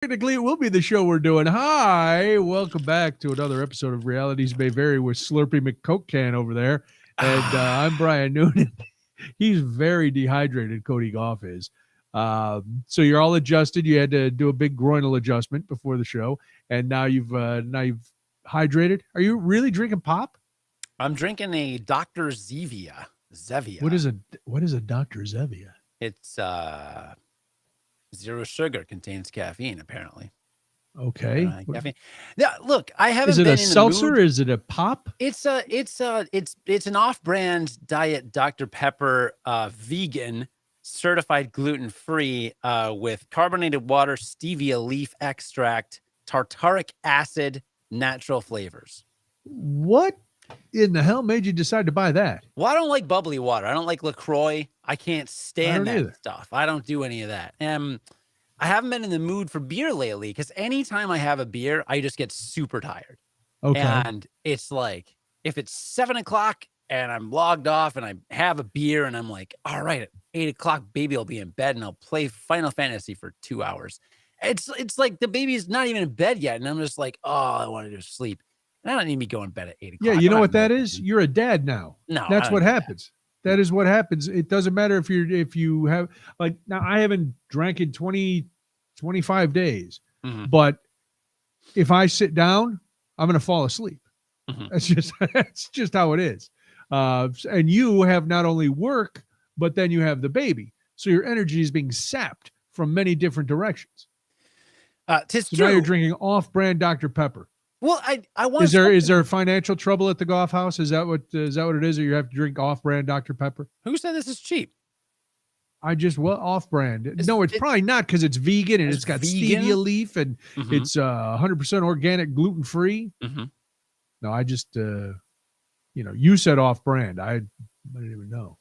Technically, it will be the show we're doing. Hi, welcome back to another episode of Realities May Vary with Slurpee McCoke Can over there. And I'm Brian Noonan. He's very dehydrated, Cody Gough is. So you're all adjusted. You had to do a big groinal adjustment before the show, and now you've hydrated. Are you really drinking pop? I'm drinking a Dr. Zevia. What is a Dr. Zevia? It's zero sugar, contains caffeine, apparently. Okay. Caffeine. Yeah, look, I haven't. Is it been a seltzer? Is it a pop? It's an off-brand diet Dr. Pepper, vegan, certified gluten-free, with carbonated water, stevia leaf extract, tartaric acid, natural flavors. What in the hell made you decide to buy that? Well, I don't like bubbly water. I don't like LaCroix. I can't stand that stuff. I don't do any of that. I haven't been in the mood for beer lately because anytime I have a beer, I just get super tired. Okay. And it's like, if it's 7 o'clock and I'm logged off and I have a beer and I'm like, all right, at 8 o'clock, baby will be in bed and I'll play Final Fantasy for 2 hours. It's like the baby's not even in bed yet. And I'm just like, oh, I want to just sleep. And I don't need me going to bed at 8 o'clock. Yeah, you know what that is? You're a dad now. No, that's what happens. That is what happens. It doesn't matter if you have, like, now I haven't drank in 25 days, but if I sit down, I'm going to fall asleep. That's just how it is. And you have not only work, but then you have the baby. So your energy is being sapped from many different directions. Tis so true. Now you're drinking off-brand Dr. Pepper. Well, I want. Is there financial trouble at the Gough house? Is that what it is? Or you have to drink off-brand Dr. Pepper? Who said this is cheap? Off-brand. It's probably not because it's vegan and it's got stevia leaf and it's 100% organic, gluten-free. No, I just you said off-brand. I didn't even know.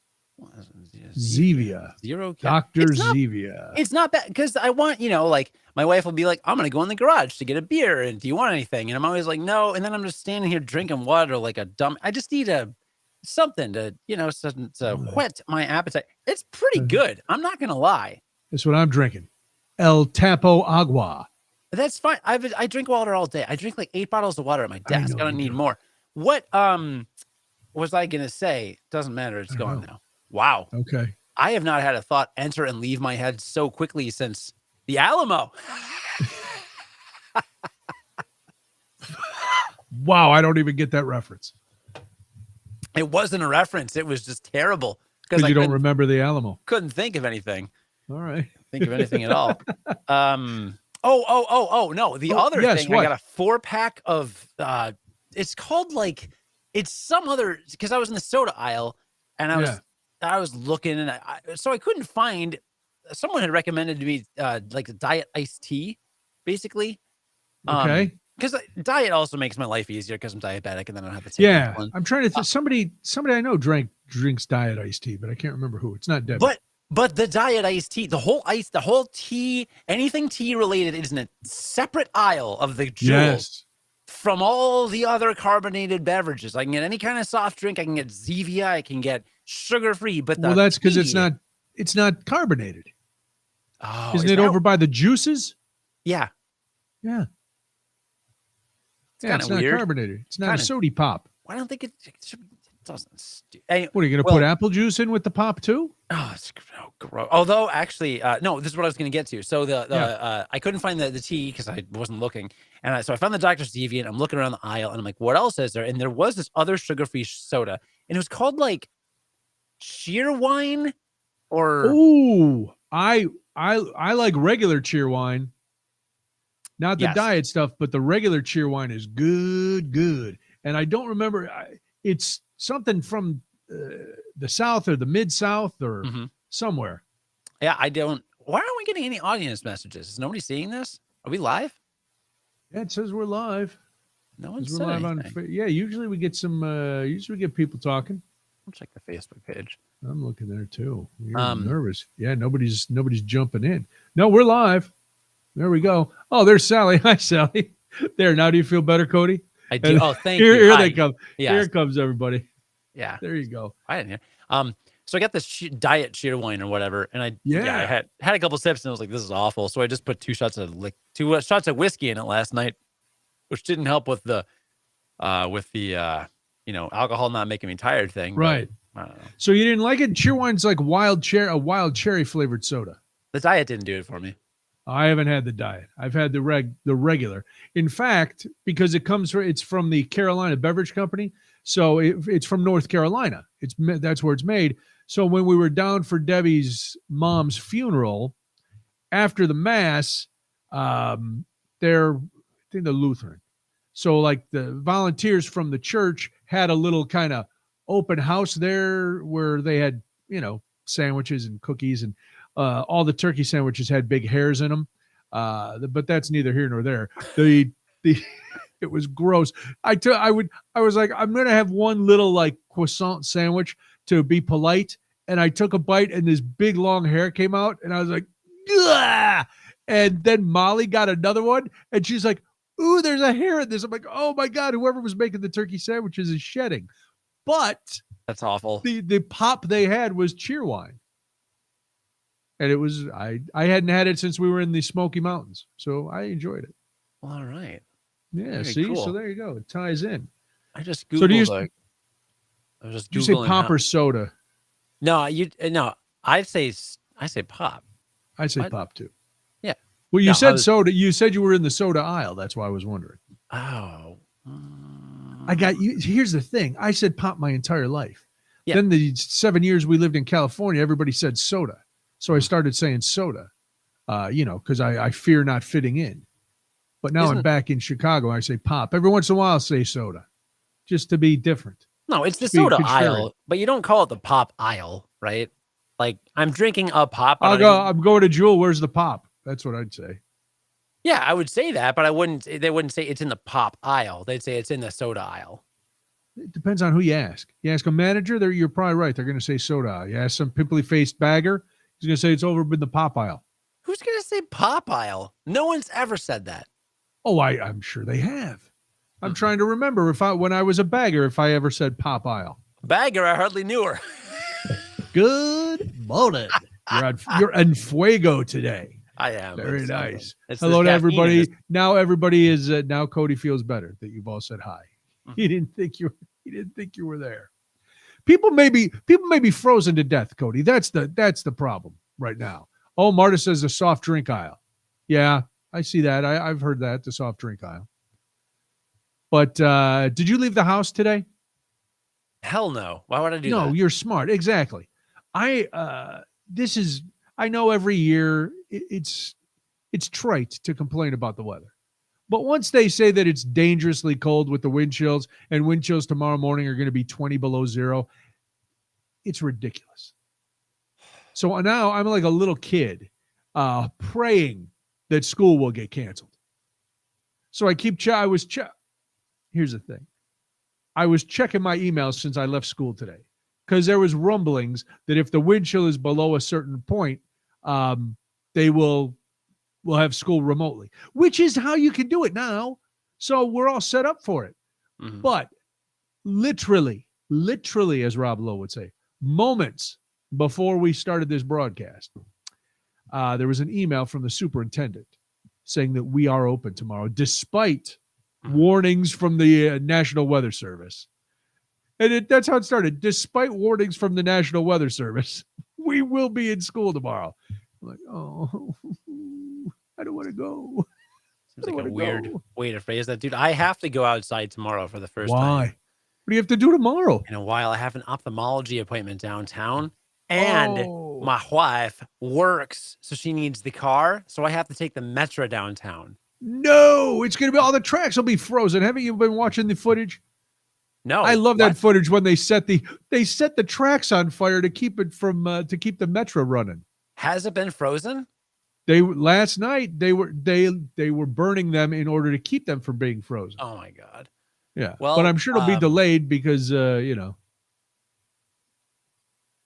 Zevia. Dr. Zevia. It's not bad because I want, like my wife will be like, I'm going to go in the garage to get a beer. And do you want anything? And I'm always like, no. And then I'm just standing here drinking water like a dumb. I just need something to, to whet my appetite. It's pretty good. I'm not going to lie. That's what I'm drinking. El Tapo Agua. That's fine. I drink water all day. I drink like 8 bottles of water at my desk. I don't need more. What was I going to say? Doesn't matter. It's gone now. Wow. Okay. I have not had a thought enter and leave my head so quickly since the Alamo. Wow. I don't even get that reference. It wasn't a reference. It was just terrible. Because you don't remember the Alamo. Couldn't think of anything. All right. Think of anything at all. No. The other thing, what? I got a 4-pack of, it's called it's some other, because I was in the soda aisle and I was looking and so I couldn't find. Someone had recommended to me like a diet iced tea, basically. Okay. Because diet also makes my life easier because I'm diabetic and then I don't have to take insulin. I'm trying to think. Somebody I know drinks diet iced tea, but I can't remember who. It's not Debbie. But the diet iced tea, the whole tea, anything tea related is in a separate aisle of the jewels from all the other carbonated beverages. I can get any kind of soft drink. I can get Zevia. I can get sugar-free, but that's because it's not carbonated. Oh, isn't it over by the juices? Yeah. Yeah. It's not carbonated. It's not a sody pop. I don't think it doesn't. What are you going to put apple juice in with the pop too? Oh, it's gross. Although actually, no, this is what I was going to get to. So I couldn't find the tea because I wasn't looking. And so I found the Dr. Zevia and I'm looking around the aisle and I'm like, what else is there? And there was this other sugar-free soda and it was called cheer wine or. Ooh, I like regular cheer wine. Not the diet stuff, but the regular cheer wine is good. And I don't remember. It's something from the South or the Mid-South or somewhere. Yeah, I don't. Why aren't we getting any audience messages? Is nobody seeing this? Are we live? Yeah, it says we're live. No one's said anything. Usually we get some. Usually we get people talking. I'll check the Facebook page. I'm looking there too. You're nervous. Yeah, nobody's jumping in. No, we're live. There we go. Oh, there's Sally. Hi, Sally. There. Now, do you feel better, Cody? I do. Oh, thank you. Here they come. Yes. Here comes everybody. Yeah. There you go. I didn't hear. So I got this diet Cheerwine or whatever, and I had a couple sips, and I was like, "This is awful." So I just put 2 shots of whiskey in it last night, which didn't help with the alcohol not making me tired thing. Right. But I don't know. So you didn't like it? Cheerwine's like a wild cherry flavored soda. The diet didn't do it for me. I haven't had the diet. I've had the regular. In fact, because it's from the Carolina Beverage Company, so it's from North Carolina. That's where it's made. So when we were down for Debbie's mom's funeral, after the mass, I think they're Lutheran. So like the volunteers from the church had a little kind of open house there where they had, sandwiches and cookies, and all the turkey sandwiches had big hairs in them. But that's neither here nor there. It was gross. I was like, I'm going to have one little like croissant sandwich to be polite. And I took a bite and this big long hair came out and I was like, ugh! And then Molly got another one and she's like, ooh, there's a hair in this. I'm like, oh my God, whoever was making the turkey sandwiches is shedding. But that's awful. The pop they had was Cheerwine. And it was, I hadn't had it since we were in the Smoky Mountains. So I enjoyed it. Well, all right. Yeah, very see? Cool. So there you go. It ties in. I just Googled did you say pop or soda? No, I say pop. I say pop too. Yeah. Well, you said soda. You said you were in the soda aisle. That's why I was wondering. Oh. I got you. Here's the thing. I said pop my entire life. Yeah. Then the 7 years we lived in California, everybody said soda. So I started saying soda, because I fear not fitting in. But now I'm back in Chicago. I say pop. Every once in a while, I'll say soda, just to be different. No, it's the soda aisle, but you don't call it the pop aisle, right? Like I'm drinking a pop. I'm going to Jewel. Where's the pop? That's what I'd say. Yeah, I would say that, but they wouldn't say it's in the pop aisle. They'd say it's in the soda aisle. It depends on who you ask. You ask a manager, you're probably right. They're going to say soda aisle. You ask some pimply-faced bagger, he's going to say it's over in the pop aisle. Who's going to say pop aisle? No one's ever said that. Oh, I'm sure they have. I'm trying to remember when I was a bagger, if I ever said pop aisle. Bagger, I hardly knew her. Good morning. You're en fuego today. I am. Very nice. Hello to everybody. Now everybody is. Now Cody feels better that you've all said hi. He didn't think you were there. People may be frozen to death, Cody. That's the problem right now. Oh, Marta says a soft drink aisle. Yeah, I see that. I've heard that, the soft drink aisle. But did you leave the house today? Hell no. Why would I do that? No, you're smart. Exactly. I know every year it's trite to complain about the weather. But once they say that it's dangerously cold with the wind chills, and wind chills tomorrow morning are going to be 20 below zero, it's ridiculous. So now I'm like a little kid praying that school will get canceled. So I keep here's the thing. I was checking my emails since I left school today because there was rumblings that if the wind chill is below a certain point, they will have school remotely, which is how you can do it now. So we're all set up for it. Mm-hmm. But literally, as Rob Lowe would say, moments before we started this broadcast, there was an email from the superintendent saying that we are open tomorrow, despite warnings from the National Weather Service. And that's how it started. Despite warnings from the National Weather Service, we will be in school tomorrow. I'm like, oh, I don't want to go. Seems like a weird way to phrase that. Dude, I have to go outside tomorrow for the first time. Why? What do you have to do tomorrow? In a while, I have an ophthalmology appointment downtown. And my wife works, so she needs the car. So I have to take the metro downtown. No, it's going to be all the tracks will be frozen. Haven't you been watching the footage? No. I love that footage when they set the tracks on fire to keep it from to keep the metro running. Has it been frozen? Last night they were burning them in order to keep them from being frozen. Oh my God. Yeah. Well, but I'm sure it'll be delayed because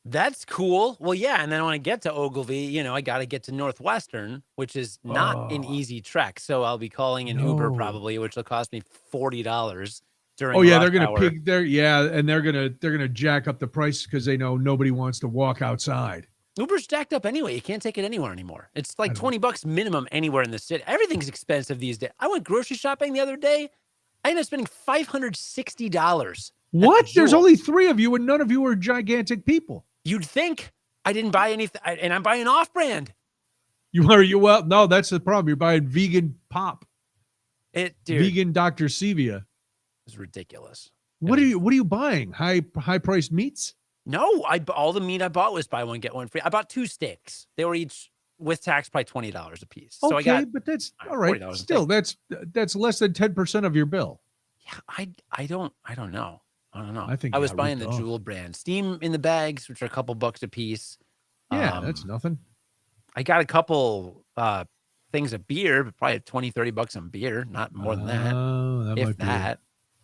That's cool. Well, yeah, and then when I get to Ogilvy, I got to get to Northwestern, which is not an easy trek. So I'll be calling an Uber probably, which will cost me $40. during. Oh yeah, they're gonna pig. They're gonna jack up the price because they know nobody wants to walk outside. Uber's jacked up anyway. You can't take it anywhere anymore. It's like $20 minimum anywhere in the city. Everything's expensive these days. I went grocery shopping the other day. I ended up spending $560. What? There's only 3 of you, and none of you are gigantic people. You'd think. I didn't buy anything, and I'm buying off-brand. Well, no, that's the problem. You're buying vegan pop. Dude, vegan Dr. Sevia. It's ridiculous. What are you buying? High priced meats? No, all the meat I bought was buy one get one free. I bought 2 steaks. They were each with tax probably $20 a piece. So I got, but that's all right. Still, that's less than 10% of your bill. Yeah, I don't know. I don't know. I was buying the Jewel brand Steam in the bags, which are a couple bucks a piece. Yeah, that's nothing. I got a couple things of beer, but probably $20-$30 on beer, not more than that. Oh, if that.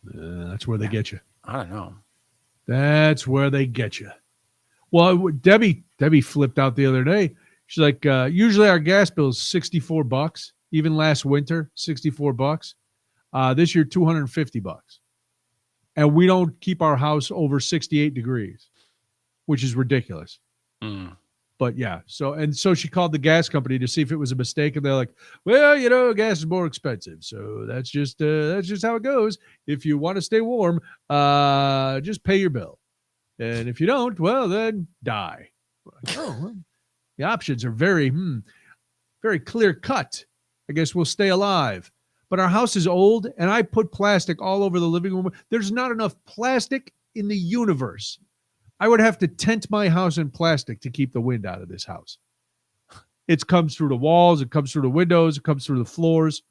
That's where they get you. I don't know. That's where they get you. Well, Debbie flipped out the other day. She's like, usually our gas bill is $64. Even last winter, $64. This year, $250. And we don't keep our house over 68 degrees, which is ridiculous. But yeah, so she called the gas company to see if it was a mistake, and they're like, well, gas is more expensive, so that's just how it goes. If you want to stay warm, just pay your bill, and if you don't, well, then die. The options are very very clear cut. I guess we'll stay alive. But our house is old, and I put plastic all over the living room. There's not enough plastic in the universe. I would have to tent my house in plastic to keep the wind out of this house. It comes through the walls. It comes through the windows. It comes through the floors.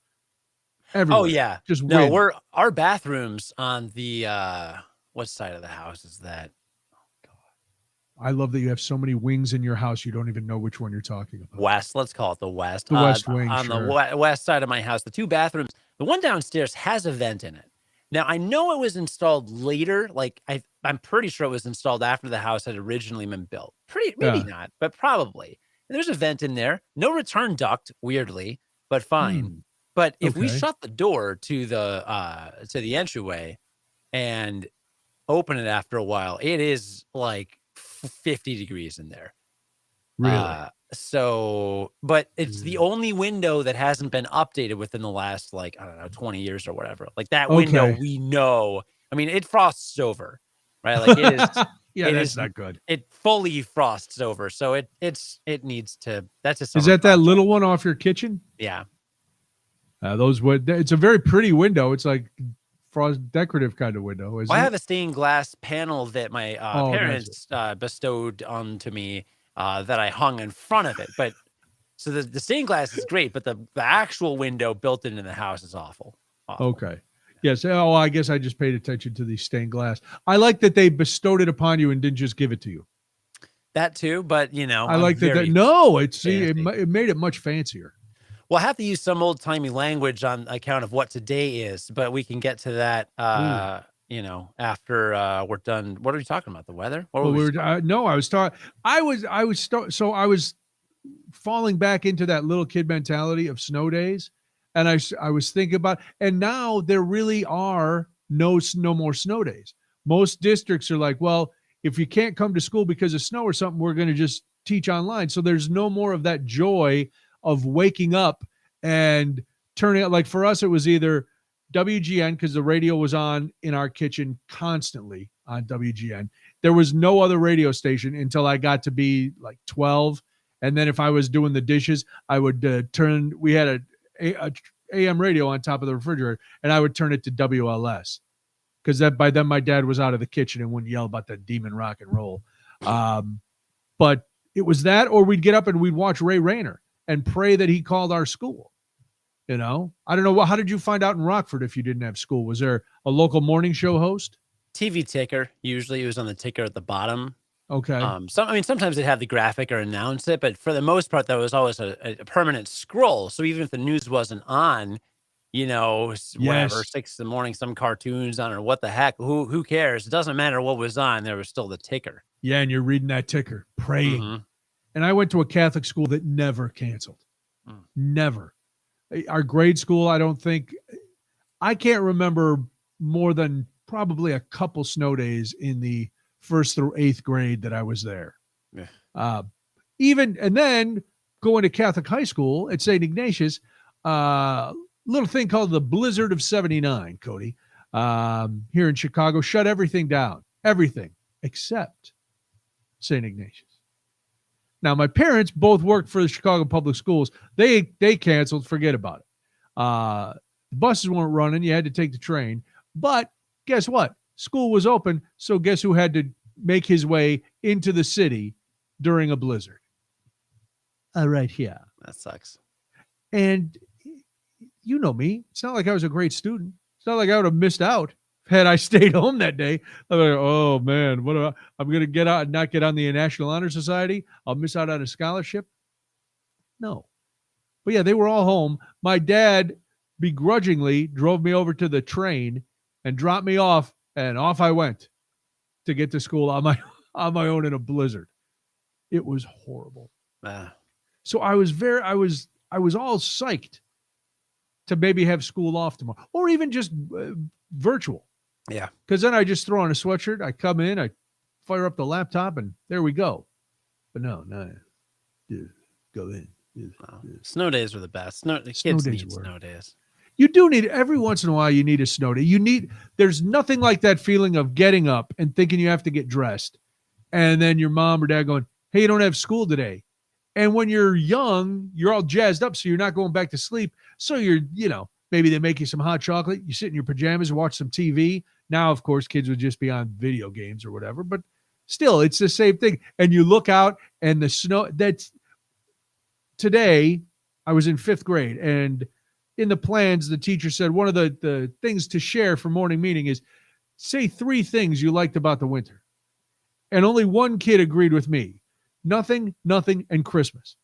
Everywhere. Oh, yeah. Just wind. Our bathrooms on the, what side of the house is that? I love that you have so many wings in your house. You don't even know which one you're talking about. West. Let's call it the west. The west wing. On the west side of my house, the 2 bathrooms, the one downstairs has a vent in it. Now, I know it was installed later. Like, I'm pretty sure it was installed after the house had originally been built. Maybe not, but probably. And there's a vent in there. No return duct, weirdly, but fine. But if we shut the door to the entryway and open it after a while, it is like 50 degrees in there. Really? But it's the only window that hasn't been updated within the last, 20 years or whatever. Like that window, we know. I mean, it frosts over, right? Like it is. Yeah, that's not good. It fully frosts over, so it needs to. That's a. Is that little one off your kitchen? Yeah. It's a very pretty window. It's like frost decorative kind of window. I have a stained glass panel that my parents bestowed onto me. That I hung in front of it. But so the stained glass is great, but the actual window built into the house is awful. Okay. Yes. Oh, I guess I just paid attention to the stained glass. I like that they bestowed it upon you and didn't just give it to you. That too, but I like that. No, it made it much fancier. We'll have to use some old timey language on account of what today is, but we can get to that. After we're done. What are we talking about? The weather? I was falling back into that little kid mentality of snow days, and I was thinking about, and now there really are no more snow days. Most districts are like, well, if you can't come to school because of snow or something, we're going to just teach online. So there's no more of that joy of waking up and turning out. Like for us, it was either WGN, because the radio was on in our kitchen constantly on WGN. There was no other radio station until I got to be like 12. And then if I was doing the dishes, I would we had a AM radio on top of the refrigerator, and I would turn it to WLS. Because by then my dad was out of the kitchen and wouldn't yell about that demon rock and roll. But it was that, or we'd get up and we'd watch Ray Rayner and pray that he called our school. I don't know. How did you find out in Rockford if you didn't have school? Was there a local morning show host? TV ticker. Usually it was on the ticker at the bottom. Okay. Sometimes they'd have the graphic or announce it, but for the most part, there was always a permanent scroll. So even if the news wasn't on, whatever, 6 a.m, some cartoons on, or what the heck, who cares? It doesn't matter what was on. There was still the ticker. Yeah, and you're reading that ticker, praying. Mm-hmm. And I went to a Catholic school that never canceled. Never. Our grade school, I can't remember more than probably a couple snow days in the 1st through 8th grade that I was there. Yeah. And then going to Catholic high school at St. Ignatius, little thing called the Blizzard of 79, Cody, here in Chicago, shut everything down, everything except St. Ignatius. Now, my parents both worked for the Chicago Public Schools. They canceled, forget about it. The buses weren't running. You had to take the train. But guess what? School was open, so guess who had to make his way into the city during a blizzard? Right here. That sucks. And you know me. It's not like I was a great student. It's not like I would have missed out had I stayed home that day. I'm like, oh, man, I'm going to get out and not get on the National Honor Society. I'll miss out on a scholarship. No. But, yeah, they were all home. My dad begrudgingly drove me over to the train and dropped me off, and off I went to get to school on my own in a blizzard. It was horrible. So I was all psyched to maybe have school off tomorrow, or even just virtual. Yeah. Because then I just throw on a sweatshirt, I come in, I fire up the laptop, and there we go. But no, go in. Wow. Snow days were the best. The kids need snow days. You do need, every once in a while, you need a snow day. There's nothing like that feeling of getting up and thinking you have to get dressed. And then your mom or dad going, hey, you don't have school today. And when you're young, you're all jazzed up, so you're not going back to sleep. So maybe they make you some hot chocolate. You sit in your pajamas and watch some TV. Now, of course, kids would just be on video games or whatever. But still, it's the same thing. And you look out and the snow. Today, I was in 5th grade. And in the plans, the teacher said one of the things to share for morning meeting is say 3 things you liked about the winter. And only one kid agreed with me. Nothing, and Christmas.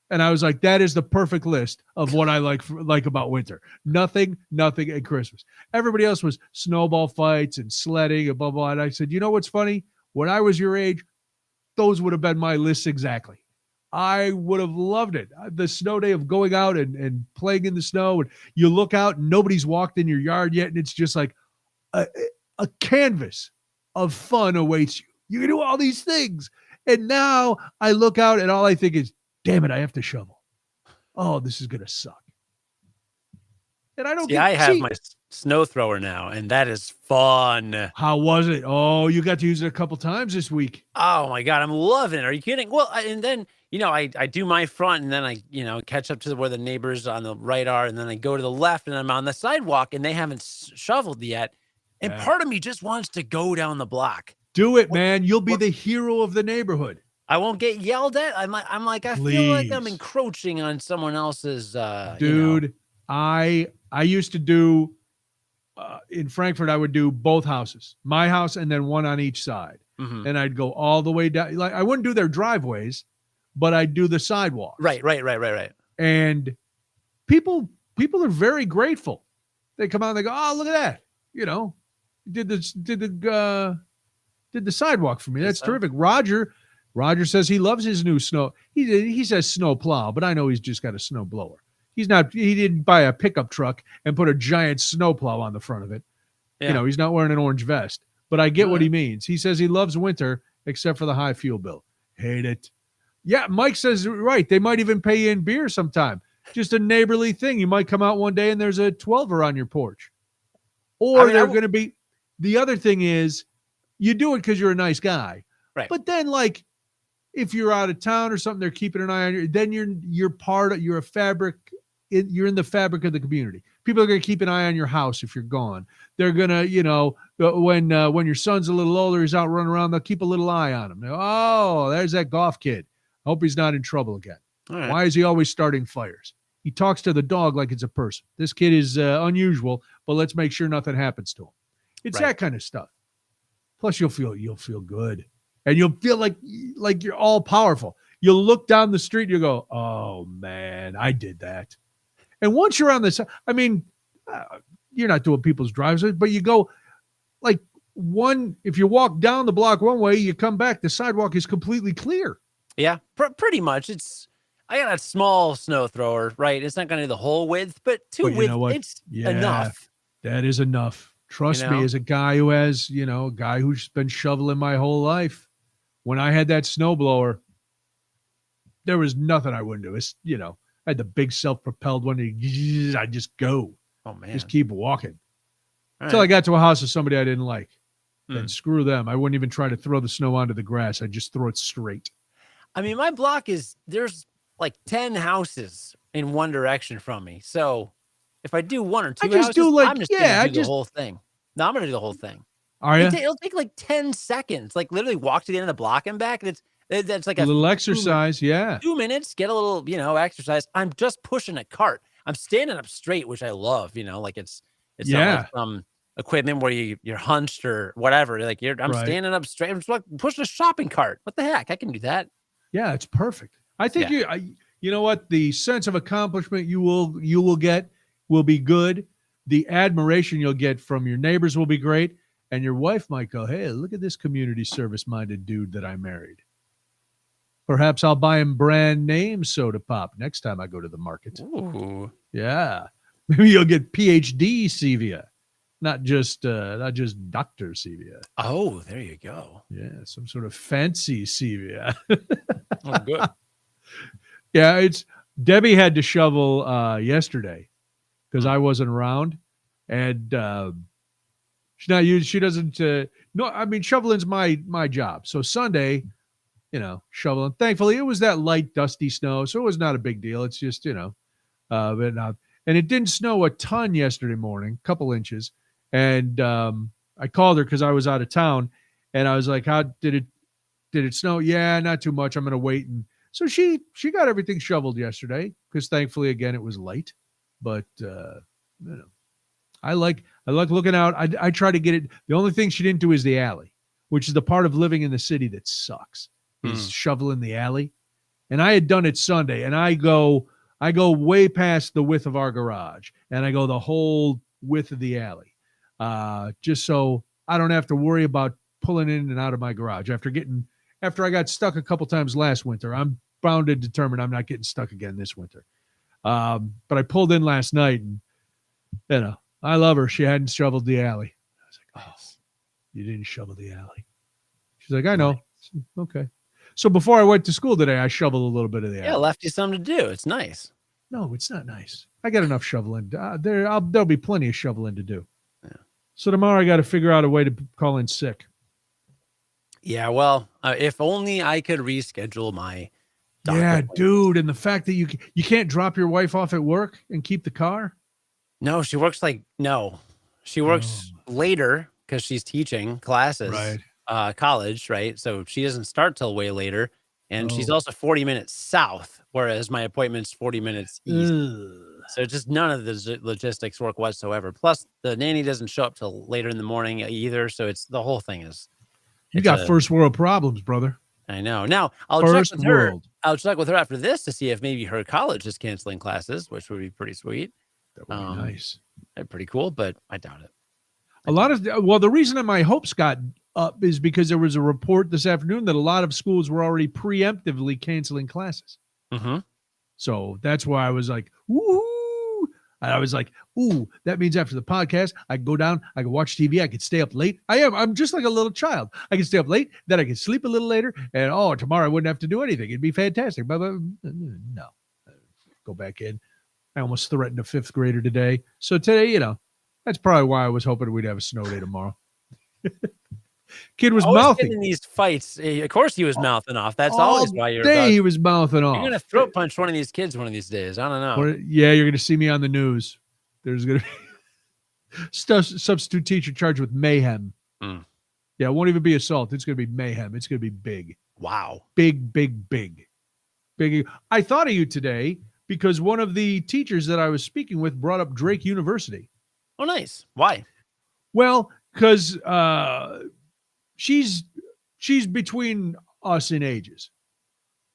And I was like, that is the perfect list of what I like about winter. Nothing, and Christmas. Everybody else was snowball fights and sledding and blah, blah. And I said, you know what's funny? When I was your age, those would have been my lists exactly. I would have loved it. The snow day of going out and playing in the snow. And you look out and nobody's walked in your yard yet. And it's just like a canvas of fun awaits you. You can do all these things. And now I look out and all I think is, damn it, I have to shovel. Oh, this is going to suck. And I don't I have my snow thrower now, and that is fun. How was it? Oh, you got to use it a couple times this week. Oh, my God. I'm loving it. Are you kidding? Well, and then, I do my front, and then I, catch up to where the neighbors on the right are, and then I go to the left, and I'm on the sidewalk, and they haven't shoveled yet. And part of me just wants to go down the block. Do it, man. You'll be the hero of the neighborhood. I won't get yelled at. I feel like I'm encroaching on someone else's. Dude, I used to do in Frankfurt. I would do both houses, my house, and then one on each side. Mm-hmm. And I'd go all the way down. Like I wouldn't do their driveways, but I'd do the sidewalks. Right. And people are very grateful. They come out and they go, "Oh, look at that! Did the sidewalk for me. That's terrific." Roger says he loves his new snow. He says snow plow, but I know he's just got a snow blower. He didn't buy a pickup truck and put a giant snow plow on the front of it. Yeah. He's not wearing an orange vest, but I get what he means. He says he loves winter except for the high fuel bill. Hate it. Yeah. Mike says, right. They might even pay you in beer sometime. Just a neighborly thing. You might come out one day and there's a 12er on your porch. Or they're going to be, the other thing is, you do it because you're a nice guy. Right. But then, like, if you're out of town or something, they're keeping an eye on you. Then you're a fabric. You're in the fabric of the community. People are going to keep an eye on your house if you're gone. They're going to, when your son's a little older, he's out running around, they'll keep a little eye on him. Oh, there's that Gough kid. Hope he's not in trouble again. Right. Why is he always starting fires? He talks to the dog like it's a person. This kid is unusual, but let's make sure nothing happens to him. It's that kind of stuff. Plus, you'll feel good, and you'll feel like you're all powerful. You'll look down the street, and you go, "Oh man, I did that." And once you're on this, you're not doing people's driveways, but you go like if you walk down the block one way, you come back, the sidewalk is completely clear. Yeah, pretty much. I got a small snow thrower, right? It's not going to do the whole width, but 2 width, it's enough. That is enough. Trust me, as a guy who has, a guy who's been shoveling my whole life, when I had that snowblower, there was nothing I wouldn't do. It's, I had the big self-propelled one. I just go. Oh, man. Just keep walking. Until I got to a house of somebody I didn't like. Then screw them. I wouldn't even try to throw the snow onto the grass. I'd just throw it straight. I mean, my block there's like 10 houses in one direction from me. So if I do one or two houses, I'm just going to do the whole thing. No, I'm going to do the whole thing. Are you? It'll take like 10 seconds. Like literally walk to the end of the block and back. And that's like a little exercise. 2 minutes, get a little, exercise. I'm just pushing a cart. I'm standing up straight, which I love, like it's not like some equipment where you're hunched or whatever. Like I'm standing up straight. I'm just like pushing a shopping cart. What the heck? I can do that. Yeah, it's perfect. I think you know what? The sense of accomplishment you will get will be good. The admiration you'll get from your neighbors will be great. And your wife might go, hey, look at this community service-minded dude that I married. Perhaps I'll buy him brand name soda pop next time I go to the market. Ooh. Yeah. Maybe you'll get PhD Sevia, not just Dr. Sevia. Oh, there you go. Yeah, some sort of fancy Sevia. Oh, good. Yeah, Debbie had to shovel yesterday because I wasn't around, and she doesn't. No, I mean shoveling's my job. So Sunday, shoveling. Thankfully, it was that light, dusty snow, so it was not a big deal. It's just and it didn't snow a ton yesterday morning, a couple inches. And I called her because I was out of town, and I was like, "How did it snow?" Yeah, not too much. I'm going to wait. And so she got everything shoveled yesterday because thankfully again it was light. But I like looking out. I try to get it. The only thing she didn't do is the alley, which is the part of living in the city that sucks. Is shoveling the alley. And I had done it Sunday, and I go way past the width of our garage, and I go the whole width of the alley, just so I don't have to worry about pulling in and out of my garage. After I got stuck a couple times last winter, I'm bound and determined I'm not getting stuck again this winter. But I pulled in last night, and I love her. She hadn't shoveled the alley. I was like, oh, you didn't shovel the alley. She's like, I know. Okay. So before I went to school today, I shoveled a little bit of the alley. Yeah, left you something to do. It's nice. No, it's not nice. I got enough shoveling. There'll be plenty of shoveling to do. Yeah. So tomorrow I got to figure out a way to call in sick. Yeah, well, if only I could reschedule my doctor. Yeah, dude, and the fact that you can't drop your wife off at work and keep the car? No, she works later because she's teaching classes. Right. College, right? So she doesn't start till way later. And she's also 40 minutes south, whereas my appointment's 40 minutes east. So just none of the logistics work whatsoever. Plus, the nanny doesn't show up till later in the morning either. So it's the whole thing is. You got first world problems, brother. I know. Now, I'll check with her. I'll check with her after this to see if maybe her college is canceling classes, which would be pretty sweet. That would be nice. Pretty cool, but I doubt it. The reason that my hopes got up is because there was a report this afternoon that a lot of schools were already preemptively canceling classes. Mm-hmm. So that's why I was like, woo! And I was like, ooh, that means after the podcast, I can go down, I can watch TV, I can stay up late. I'm just like a little child. I can stay up late, then I can sleep a little later, and tomorrow I wouldn't have to do anything. It'd be fantastic. But no, go back in. I almost threatened a fifth grader today. So today, that's probably why I was hoping we'd have a snow day tomorrow. Kid was mouthing in these fights. Of course, he was mouthing off. That's always why he was mouthing off. You're gonna throat punch one of these kids one of these days. I don't know. Yeah, you're gonna see me on the news. There's gonna be substitute teacher charged with mayhem. Yeah, it won't even be assault. It's gonna be mayhem. It's gonna be big. Wow. Big. I thought of you today because one of the teachers that I was speaking with brought up Drake University. Oh, nice. Why? Well, because she's between us in ages.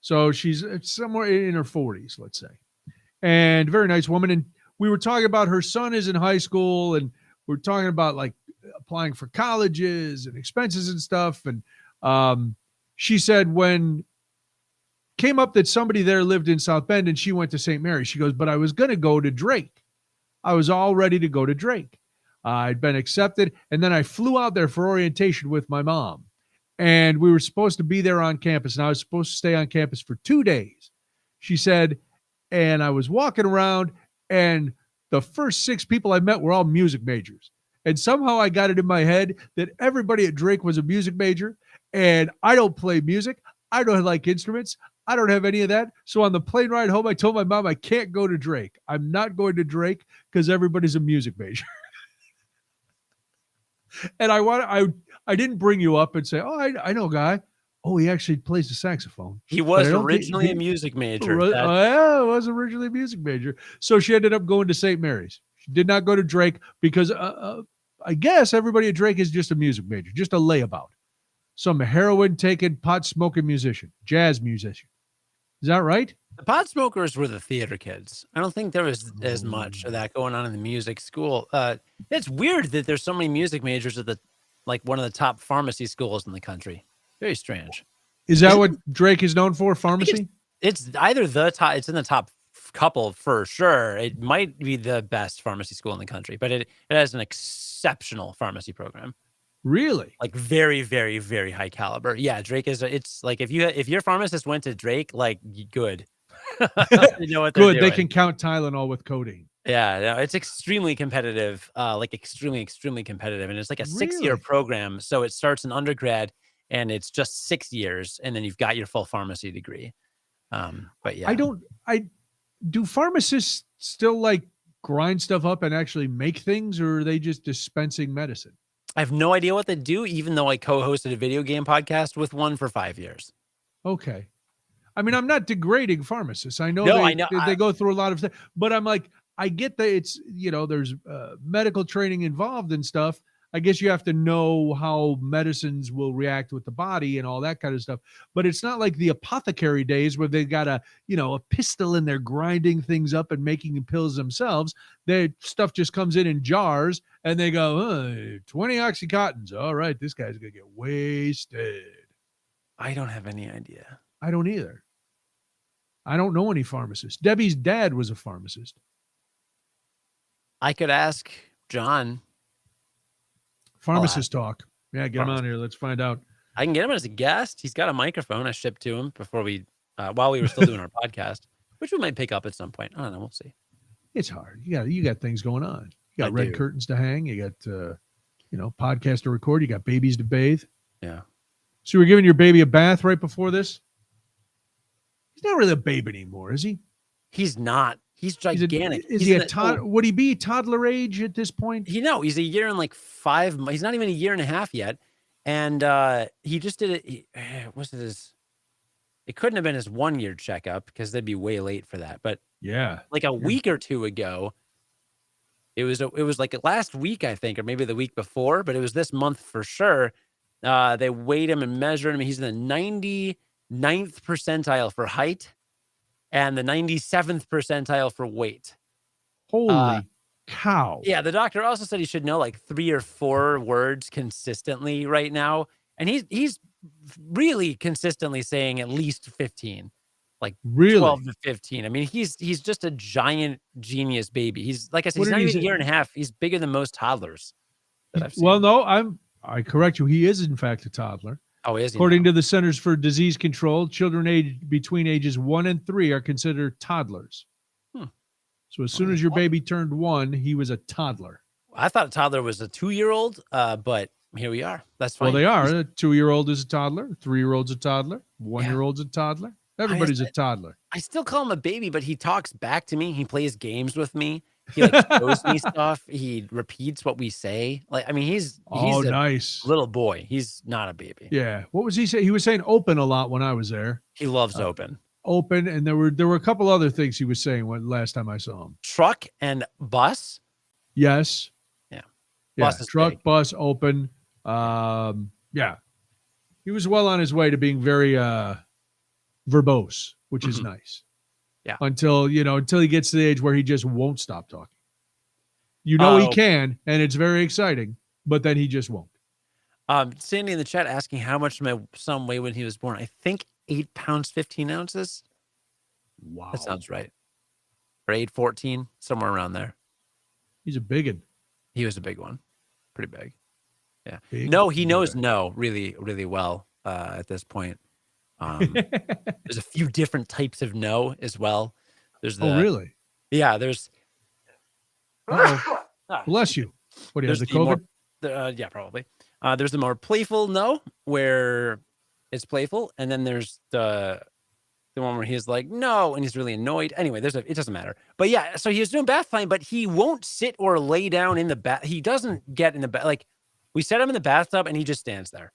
So she's somewhere in her 40s, let's say. And very nice woman. And we were talking about her son is in high school, and we're talking about like applying for colleges and expenses and stuff. And she said when came up that somebody there lived in South Bend and she went to St. Mary's. She goes, but I was going to go to Drake. I was all ready to go to Drake. I'd been accepted, and then I flew out there for orientation with my mom. And we were supposed to be there on campus, and I was supposed to stay on campus for 2 days. She said, and I was walking around, and the first 6 people I met were all music majors. And somehow I got it in my head that everybody at Drake was a music major, and I don't play music. I don't like instruments. I don't have any of that. So on the plane ride home, I told my mom I can't go to Drake. I'm not going to Drake because everybody's a music major. And I didn't bring you up and say, oh, I know a guy. Oh, he actually plays the saxophone. He was originally a music major. Yeah, was originally a music major. So she ended up going to St. Mary's. She did not go to Drake because I guess everybody at Drake is just a music major, just a layabout. Some heroin-taking, pot-smoking musician, jazz musician. Is that right? The pot smokers were the theater kids. I don't think there was as much of that going on in the music school. It's weird that there's so many music majors at one of the top pharmacy schools in the country. Very strange. Is that what Drake is known for? Pharmacy? It's either the top. It's in the top couple for sure. It might be the best pharmacy school in the country, but it has an exceptional pharmacy program. Really? Like very, very, very high caliber. Yeah, Drake is. It's like if your pharmacist went to Drake, like good. You know what they're good. doing. They can count Tylenol with codeine. Yeah, no, it's extremely competitive. Like extremely, extremely competitive, and it's like a 6-year program. So it starts in undergrad, and it's just 6 years, and then you've got your full pharmacy degree. But yeah, do pharmacists still like grind stuff up and actually make things, or are they just dispensing medicine? I have no idea what they do, even though I co-hosted a video game podcast with one for 5 years. Okay. I mean, I'm not degrading pharmacists. I know they go through a lot of stuff, but I'm like, I get that it's, there's medical training involved and stuff. I guess you have to know how medicines will react with the body and all that kind of stuff. But it's not like the apothecary days where they got a pistol and they're grinding things up and making pills themselves. Their stuff just comes in jars and they go, 20 Oxycontins. All right, this guy's going to get wasted. I don't have any idea. I don't either. I don't know any pharmacists. Debbie's dad was a pharmacist. I could ask John. Pharmacist talk. Yeah, get him on here. Let's find out. I can get him as a guest. He's got a microphone I shipped to him before while we were still doing our podcast, which we might pick up at some point. I don't know. We'll see. It's hard. You got things going on. You got red curtains to hang. You got, podcast to record. You got babies to bathe. Yeah. So you were giving your baby a bath right before this? He's not really a babe anymore, is he? He's not. He's gigantic. Is he a toddler? Would he be toddler age at this point? He's a year and like 5 months. He's not even a year and a half yet. And he just did it. It couldn't have been his 1-year checkup because they'd be way late for that. But yeah, like a week or two ago, it was like last week, I think, or maybe the week before, but it was this month for sure. They weighed him and measured him. He's in the 99th percentile for height and the 97th percentile for weight. Holy cow. Yeah, the doctor also said he should know like 3 or 4 words consistently right now. And he's really consistently saying at least 15. Like really? 12 to 15. I mean, he's just a giant genius baby. He's, like I said, he's not even a year and a half. He's bigger than most toddlers that I've seen. Well, no, I correct you. He is in fact a toddler. Oh, is he? According to the Centers for Disease Control, children aged between ages 1 and 3 are considered toddlers. So as soon as your baby turned 1, he was a toddler. I thought a toddler was a 2-year-old, but here we are. That's fine. Well, they are. A 2-year-old is a toddler. A 3-year-old's a toddler. 1-year-old's a toddler. Everybody's a toddler. I still call him a baby, but he talks back to me. He plays games with me. He shows me stuff. He repeats what we say. Like, I mean, he's a nice little boy. He's not a baby. Yeah. What was he saying? He was saying open a lot when I was there. He loves open. Open, and there were a couple other things he was saying last time I saw him. Truck and bus. Yes. Yeah. Bus truck, big. Bus, open. Yeah. He was well on his way to being very verbose, which is nice. Yeah. Until he gets to the age where he just won't stop talking. He can, and it's very exciting, but then he just won't. Sandy in the chat asking how much my son weighed when he was born. I think 8 pounds, 15 ounces. Wow. That sounds right. Or 8, 14, somewhere around there. He's a biggin. He was a big one. Pretty big. Yeah. Big, no, he knows no really, really well at this point. There's a few different types of no as well. There's the, really? Yeah, there's bless you. What do you have, the COVID? Yeah, probably. There's the more playful no, where it's playful, and then there's the one where he's like no, and he's really annoyed. Anyway, it doesn't matter. But yeah, so he was doing bath time, but he won't sit or lay down in the bath. He doesn't get in the bath. Like, we set him in the bathtub, and he just stands there.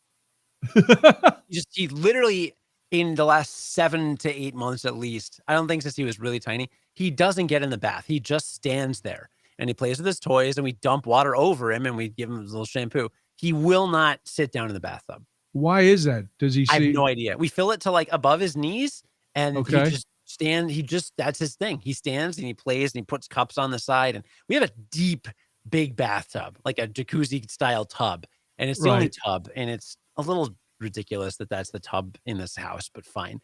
he literally, in the last 7 to 8 months at least, I don't think since he was really tiny, he doesn't get in the bath. He just stands there, and he plays with his toys, and we dump water over him, and we give him his little shampoo. He will not sit down in the bathtub. Why is that? Does he see? I have no idea. We fill it to like above his knees, and he just that's his thing. He stands and he plays and he puts cups on the side, and we have a deep, big bathtub, like a jacuzzi style tub, and it's the only tub, and it's a little ridiculous that that's the tub in this house, but fine.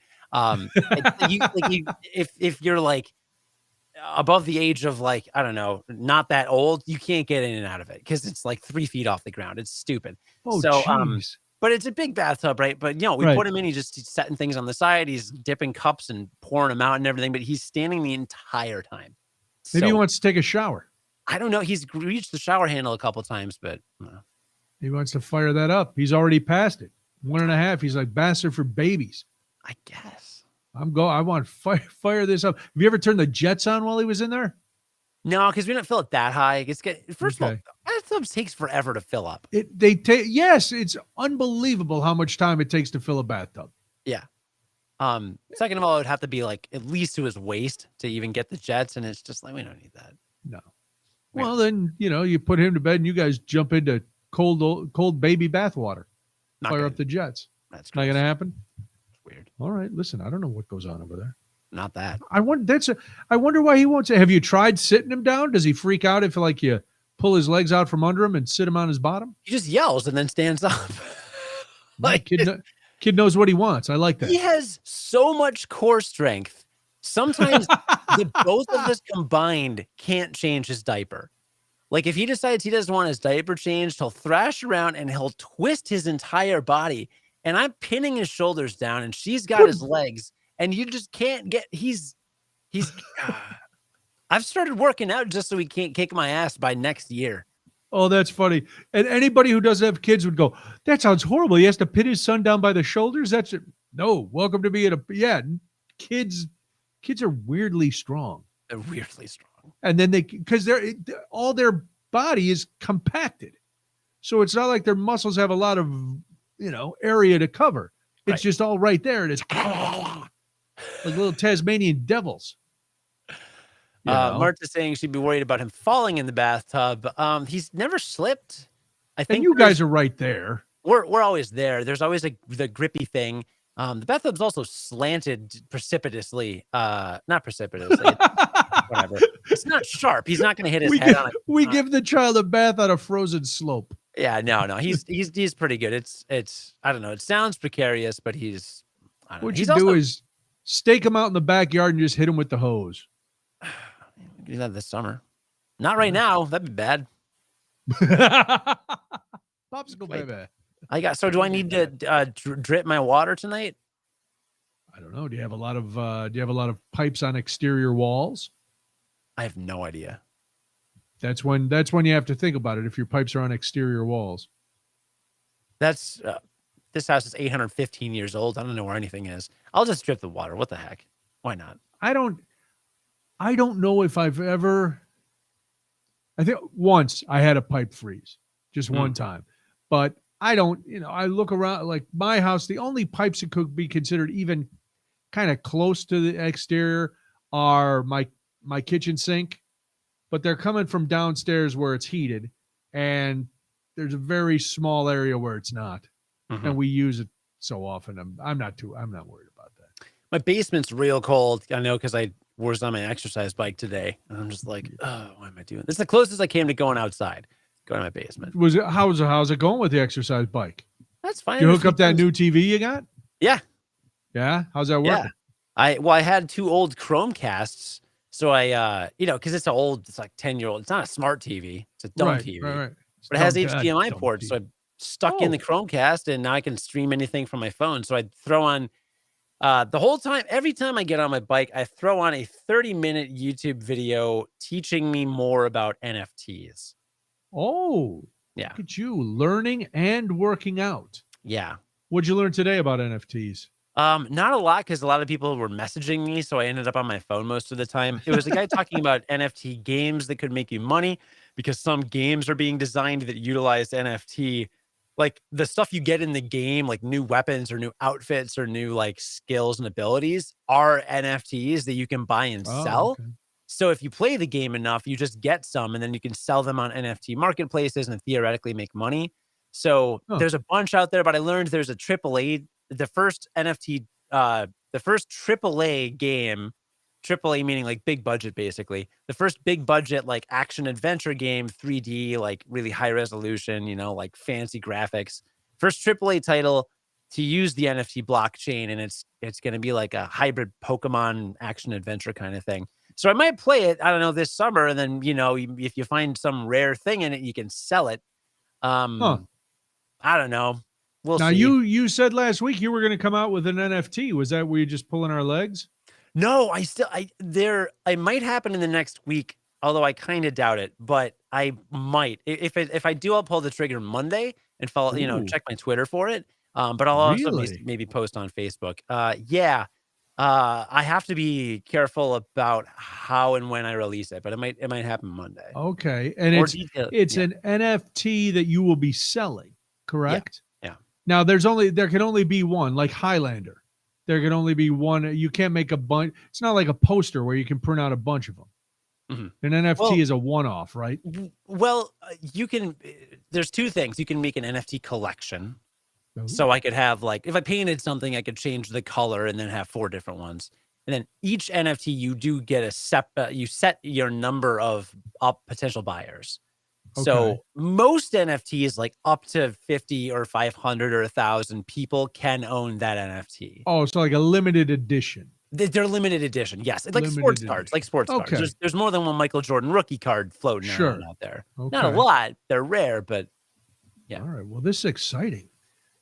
If you're like above the age of like, I don't know, not that old, you can't get in and out of it because it's like 3 feet off the ground. It's stupid. But it's a big bathtub, right? But we put him in, he's setting things on the side, he's dipping cups and pouring them out and everything, but he's standing the entire time. Maybe he wants to take a shower. I don't know. He's reached the shower handle a couple times, but he wants to fire that up. He's already passed it. 1.5. He's like bastard for babies. I guess. I want to fire this up. Have you ever turned the jets on while he was in there? No, because we don't fill it that high. First of all, bathtubs takes forever to fill up. Yes, it's unbelievable how much time it takes to fill a bathtub. Yeah. Second of all, it would have to be like at least to his waist to even get the jets, and it's just like we don't need that. No. Well, then you put him to bed, and you guys jump into cold baby bath water. Fire up the jets. That's not going to happen. It's weird. All right, listen, I don't know what goes on over there. Not that. I wonder why he won't say. Have you tried sitting him down? Does he freak out if like you pull his legs out from under him and sit him on his bottom? He just yells and then stands up. Like kid knows what he wants. I like that. He has so much core strength. Sometimes the both of us combined can't change his diaper. Like if he decides he doesn't want his diaper changed, he'll thrash around and he'll twist his entire body. And I'm pinning his shoulders down, and she's got his legs. And you just can't get, I've started working out just so he can't kick my ass by next year. Oh, that's funny. And anybody who doesn't have kids would go, that sounds horrible. He has to pin his son down by the shoulders. No, welcome to being kids are weirdly strong. They're weirdly strong. And then because all their body is compacted. So it's not like their muscles have a lot of, area to cover. It's just all right there. And it's like little Tasmanian devils. Martha's saying she'd be worried about him falling in the bathtub. He's never slipped. I think and you guys are right there. We're always there. There's always the grippy thing. The bathtub's also slanted precipitously. Not precipitously. Whatever. It's not sharp. He's not going to hit his head on it. We give the child a bath on a frozen slope. Yeah, no. He's pretty good. It's I don't know. It sounds precarious, but he's. What you do is stake him out in the backyard and just hit him with the hose. Do that this summer. Not right now. That'd be bad. Popsicle baby. Do I need to drip my water tonight? I don't know. Do you have a lot of pipes on exterior walls? I have no idea. That's when you have to think about it. If your pipes are on exterior walls, this house is 815 years old. I don't know where anything is. I'll just drip the water. What the heck? Why not? I don't know if I've ever. I think once I had a pipe freeze, just one time, but I don't. I look around like my house. The only pipes that could be considered even kind of close to the exterior are my kitchen sink, but they're coming from downstairs where it's heated, and there's a very small area where it's not, and we use it so often. I'm not worried about that. My basement's real cold. I know because I was on my exercise bike today, and I'm just like, oh, why am I doing this? It's the closest I came to going outside, going to my basement. How's it going with the exercise bike? That's fine. You hook up that new TV you got? Yeah. Yeah. How's that working? Yeah. I had 2 old Chromecasts. So I, because it's like 10-year-old. It's not a smart TV. It's a dumb TV. Right. But it has HDMI ports. So I stuck in the Chromecast, and now I can stream anything from my phone. So I'd throw on the whole time. Every time I get on my bike, I throw on a 30-minute YouTube video teaching me more about NFTs. Oh, yeah. Look at you learning and working out. Yeah. What'd you learn today about NFTs? Not a lot, because a lot of people were messaging me, so I ended up on my phone most of the time. It was a guy talking about NFT games that could make you money, because some games are being designed that utilize NFT. Like the stuff you get in the game, like new weapons or new outfits or new like skills and abilities, are NFTs that you can buy and sell. Okay. So if you play the game enough, you just get some, and then you can sell them on NFT marketplaces and theoretically make money. So there's a bunch out there, but I learned there's a AAA, the first NFT, the first AAA game, AAA meaning like big budget, basically. The first big budget, like action adventure game, 3D, like really high resolution, like fancy graphics. First AAA title to use the NFT blockchain, and it's going to be like a hybrid Pokemon action adventure kind of thing. So I might play it, I don't know, this summer, and then, if you find some rare thing in it, you can sell it. I don't know. We'll see. Now, you said last week you were going to come out with an NFT. Was that were you just pulling our legs? No, I might happen in the next week, although I kind of doubt it, but I might. If I do, I'll pull the trigger Monday and follow, check my Twitter for it. But I'll also maybe post on Facebook. Yeah. I have to be careful about how and when I release it, but it might happen Monday. Okay. And it's an NFT that you will be selling, correct? Yeah. Now there can only be one, like Highlander. There can only be one. You can't make a bunch. It's not like a poster where you can print out a bunch of them. Mm-hmm. An NFT is a one-off, right? Well, you can. There's two things. You can make an NFT collection. Ooh. So I could have, like, if I painted something, I could change the color and then have 4 different ones. And then each NFT, you do get you set your number of potential buyers. Okay. So most NFTs, like up to 50 or 500 or 1,000 people can own that NFT. Oh, so like a limited edition. They're limited edition, yes. It's like sports cards, cards. There's more than one Michael Jordan rookie card floating around out there. Okay. Not a lot. They're rare, but yeah. All right. Well, this is exciting.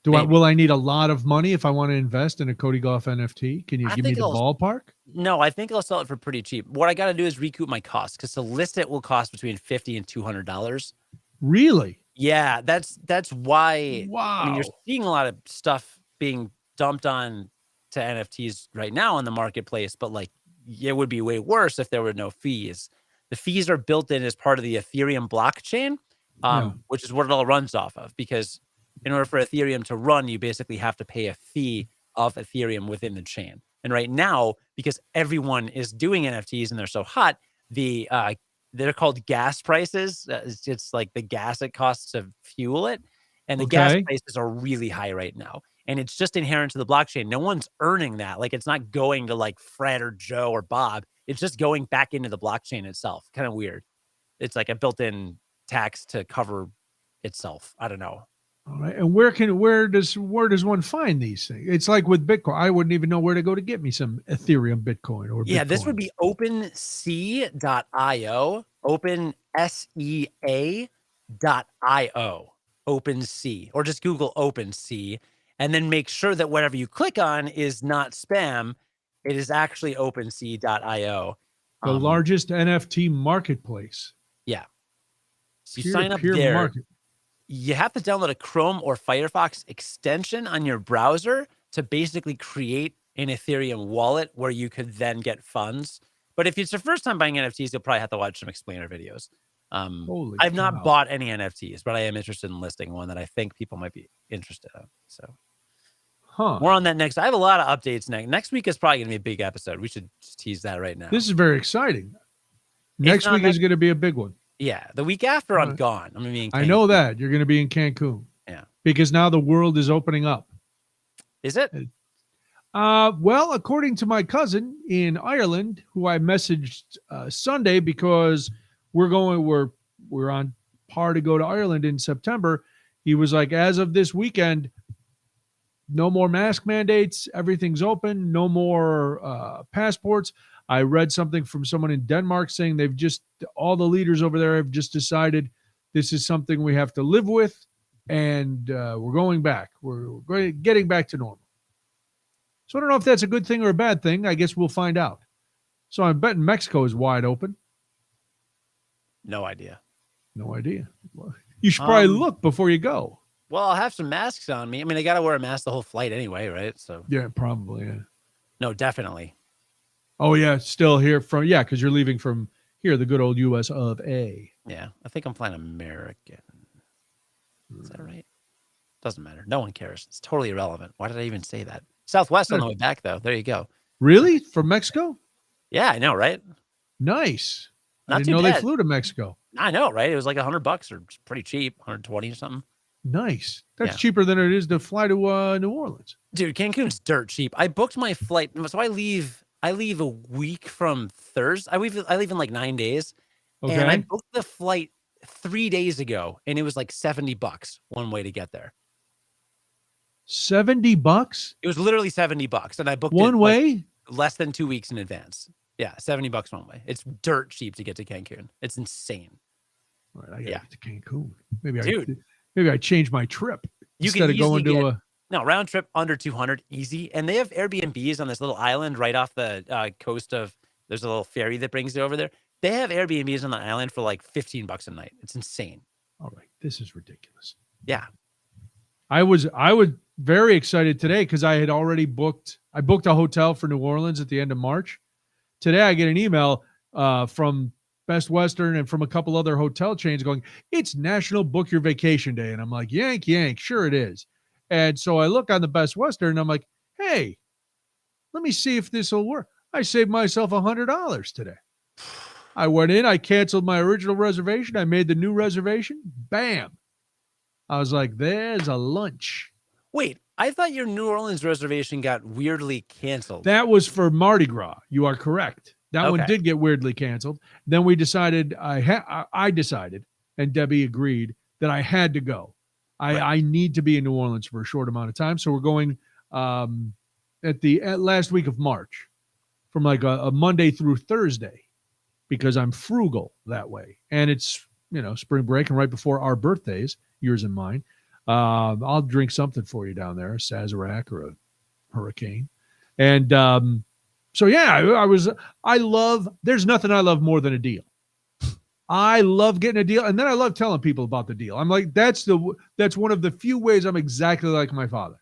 Will I need a lot of money if I want to invest in a Cody Gough NFT? Can you give me the ballpark? No, I think I'll sell it for pretty cheap. What I got to do is recoup my costs, because to list it will cost between $50 and $200. Really? Yeah, that's why. Wow. I mean, you're seeing a lot of stuff being dumped on to NFTs right now in the marketplace, but like it would be way worse if there were no fees. The fees are built in as part of the Ethereum blockchain, which is what it all runs off of, because in order for Ethereum to run, you basically have to pay a fee of Ethereum within the chain. And right now, because everyone is doing NFTs and they're so hot, they're called gas prices. It's like the gas it costs to fuel it. And the gas prices are really high right now. And it's just inherent to the blockchain. No one's earning that. Like, it's not going to like Fred or Joe or Bob. It's just going back into the blockchain itself. Kind of weird. It's like a built-in tax to cover itself. I don't know. All right. And where does one find these things? It's like with Bitcoin. I wouldn't even know where to go to get me some Ethereum Bitcoin or Bitcoin. Yeah, this would be OpenSea.io, OpenSea.io, OpenSea, or just Google OpenSea, and then make sure that whatever you click on is not spam. It is actually OpenSea.io. The largest NFT marketplace. Yeah. So you sign up there. Market. You have to download a Chrome or Firefox extension on your browser to basically create an Ethereum wallet where you could then get funds. But if it's your first time buying NFTs, you'll probably have to watch some explainer videos. I've not bought any NFTs, but I am interested in listing one that I think people might be interested in. So more on that next. I have a lot of updates next. Next week is probably going to be a big episode. We should just tease that right now. This is very exciting. Next week is going to be a big one. Yeah, the week after I'm gone. I'm going to be in Cancun. I know that. You're going to be in Cancun. Yeah. Because now the world is opening up. Is it? Well, according to my cousin in Ireland, who I messaged Sunday, because we're on par to go to Ireland in September, he was like, as of this weekend, no more mask mandates. Everything's open. No more passports. I read something from someone in Denmark saying all the leaders over there have just decided this is something we have to live with, and we're going back. We're getting back to normal. So I don't know if that's a good thing or a bad thing. I guess we'll find out. So I'm betting Mexico is wide open. No idea. No idea. Well, you should probably look before you go. Well, I'll have some masks on me. I mean, I got to wear a mask the whole flight anyway, right? So yeah, probably. Yeah. No, definitely. Oh yeah, still here because you're leaving from here, the good old U.S. of A. Yeah, I think I'm flying American. Is that right? Doesn't matter. No one cares. It's totally irrelevant. Why did I even say that? Southwest on the way back, though. There you go. Really? From Mexico? Yeah, I know, right? Nice. Not I didn't know they flew to Mexico. I know, right? It was like $100 or pretty cheap, 120 or something. Nice. That's cheaper than it is to fly to New Orleans. Dude, Cancun's dirt cheap. I booked my flight, so I leave a week from Thursday. I leave in like 9 days. Okay. And I booked the flight 3 days ago, and it was like $70 one way to get there. $70? It was literally $70, and I booked one way, like less than 2 weeks in advance. Yeah, $70 one way. It's dirt cheap to get to Cancun. It's insane. All right, I gotta get to Cancun. Maybe I change my trip instead of going to round trip under 200 easy. And they have Airbnbs on this little island right off the coast of. There's a little ferry that brings you over there. They have Airbnbs on the island for like $15 a night. It's insane. All right, this is ridiculous. Yeah, I was very excited today because I had already booked. I booked a hotel for New Orleans at the end of March. Today I get an email from Best Western and from a couple other hotel chains going, it's National Book Your Vacation Day. And I'm like, yank, sure it is. And so I look on the Best Western and I'm like, hey, let me see if this will work. I saved myself $100 today. I went in, I canceled my original reservation. I made the new reservation. Bam. I was like, there's a lunch. Wait, I thought your New Orleans reservation got weirdly canceled. That was for Mardi Gras. You are correct. That one did get weirdly canceled. Then we decided, I decided, and Debbie agreed, that I had to go. I need to be in New Orleans for a short amount of time. So we're going at last week of March from like a Monday through Thursday because I'm frugal that way. And it's, spring break and right before our birthdays, yours and mine. I'll drink something for you down there, a Sazerac or a Hurricane. And there's nothing I love more than a deal. I love getting a deal. And then I love telling people about the deal. I'm like, that's one of the few ways I'm exactly like my father.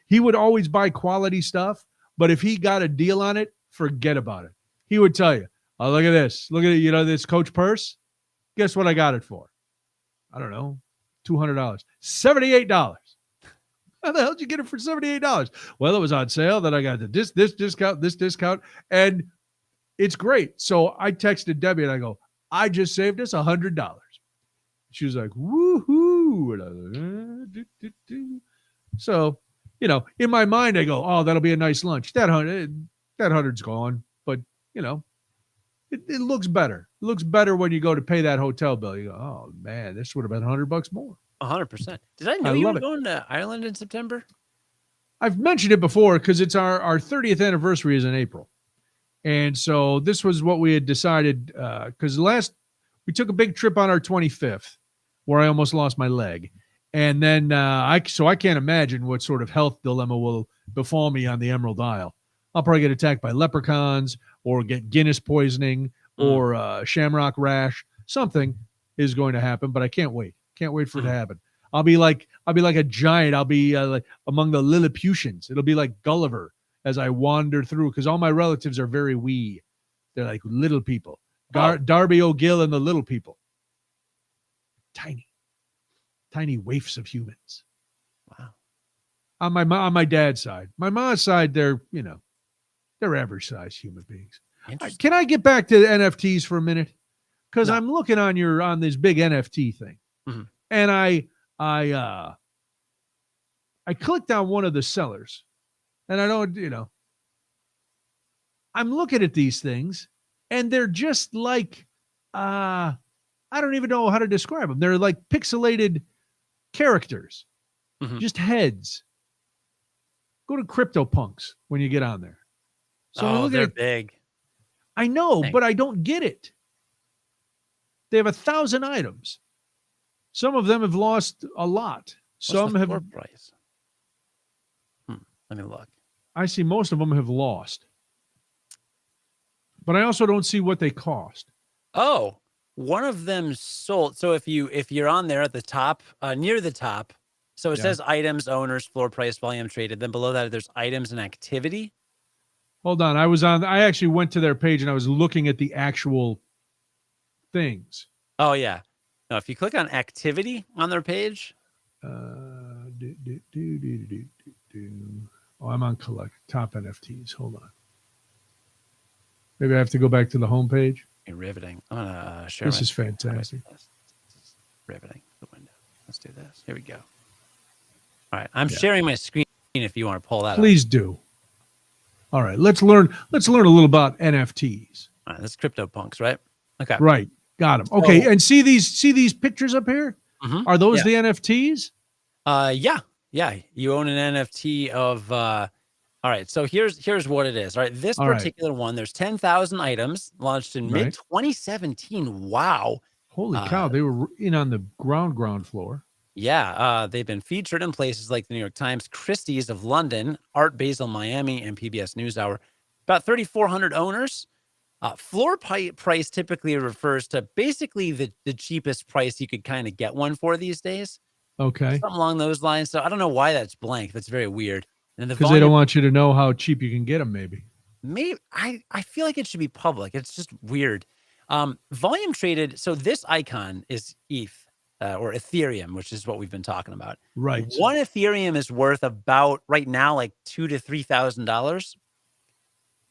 He would always buy quality stuff, but if he got a deal on it, forget about it. He would tell you, oh, look at this. Look at it. This Coach purse. Guess what I got it for? I don't know. $200. $78. How the hell did you get it for $78? Well, it was on sale. Then I got this discount, and it's great. So I texted Debbie and I go, I just saved us $100. She was like, woohoo. And I was like, So, in my mind, I go, oh, that'll be a nice lunch. That 100's gone, but it looks better. It looks better when you go to pay that hotel bill. You go, oh man, this would have been $100 more. 100%. Did I know you were going to Ireland in September? I've mentioned it before because it's our 30th anniversary is in April. And so this was what we had decided because we took a big trip on our 25th where I almost lost my leg. And then I can't imagine what sort of health dilemma will befall me on the Emerald Isle. I'll probably get attacked by leprechauns or get Guinness poisoning or shamrock rash. Something is going to happen, but I can't wait. Can't wait for it to happen. I'll be like a giant. I'll be like among the Lilliputians. It'll be like Gulliver as I wander through because all my relatives are very wee. They're like little people. Darby O'Gill and the little people. Tiny waifs of humans. Wow. On my dad's side. My mom's side, they're average sized human beings. Can I get back to the NFTs for a minute? Because I'm looking on this big NFT thing. Mm-hmm. And I clicked on one of the sellers and I don't, I'm looking at these things and they're just like, I don't even know how to describe them. They're like pixelated characters, just heads. Go to CryptoPunks when you get on there. So they're big. I know, but I don't get it. They have 1,000 items. Some of them have lost a lot. Some have. Floor price? Let me look. I see most of them have lost. But I also don't see what they cost. Oh, one of them sold. So if you're on there at the top, near the top, so it says items, owners, floor price, volume traded. Then below that, there's items and activity. Hold on. I actually went to their page and I was looking at the actual things. Oh, yeah. No, if you click on activity on their page. Oh, I'm on collect top NFTs. Hold on. Maybe I have to go back to the home page. Riveting. I'm gonna share. This is fantastic. This is riveting. The window. Let's do this. Here we go. All right, I'm sharing my screen. If you want to pull that, please do. All right, let's learn a little about NFTs. All right, this is CryptoPunks, right? Okay. Right. Got them. Okay, and see these pictures up here? Mm-hmm. Are those the NFTs? Yeah. You own an NFT of. All right, so here's what it is. All right, this particular one, there's 10,000 items launched in mid 2017. Wow. Holy cow! They were in on the ground floor. Yeah, they've been featured in places like the New York Times, Christie's of London, Art Basel Miami, and PBS NewsHour. About 3,400 owners. Floor price typically refers to basically the cheapest price you could kind of get one for these days. Okay. Something along those lines. So I don't know why that's blank. That's very weird. And because they don't want you to know how cheap you can get them, maybe. Maybe I feel like it should be public. It's just weird. Volume traded. So this icon is ETH or Ethereum, which is what we've been talking about. Right. One Ethereum is worth about right now like $2,000 to $3,000.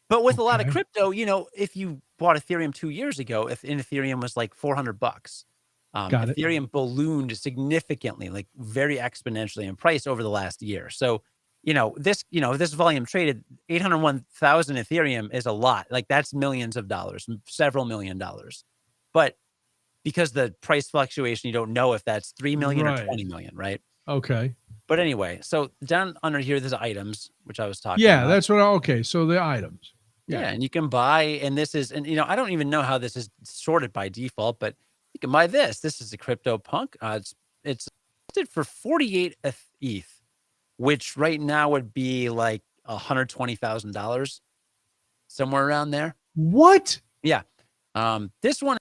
But with a lot of crypto, if you bought Ethereum 2 years ago, if Ethereum was like $400, Ethereum ballooned significantly, like very exponentially in price over the last year. So this volume traded 801,000 Ethereum is a lot. Like that's millions of dollars, several $1 million. But because the price fluctuation, you don't know if that's 3 million or 20 million, right? Okay. But anyway, so down under here, there's items, which I was talking about. Yeah, that's what. So the items. Yeah, and you can buy, and this is, and I don't even know how this is sorted by default, but you can buy this. This is a CryptoPunk. It's listed for 48 ETH, which right now would be like $120,000, somewhere around there. What? Yeah. This one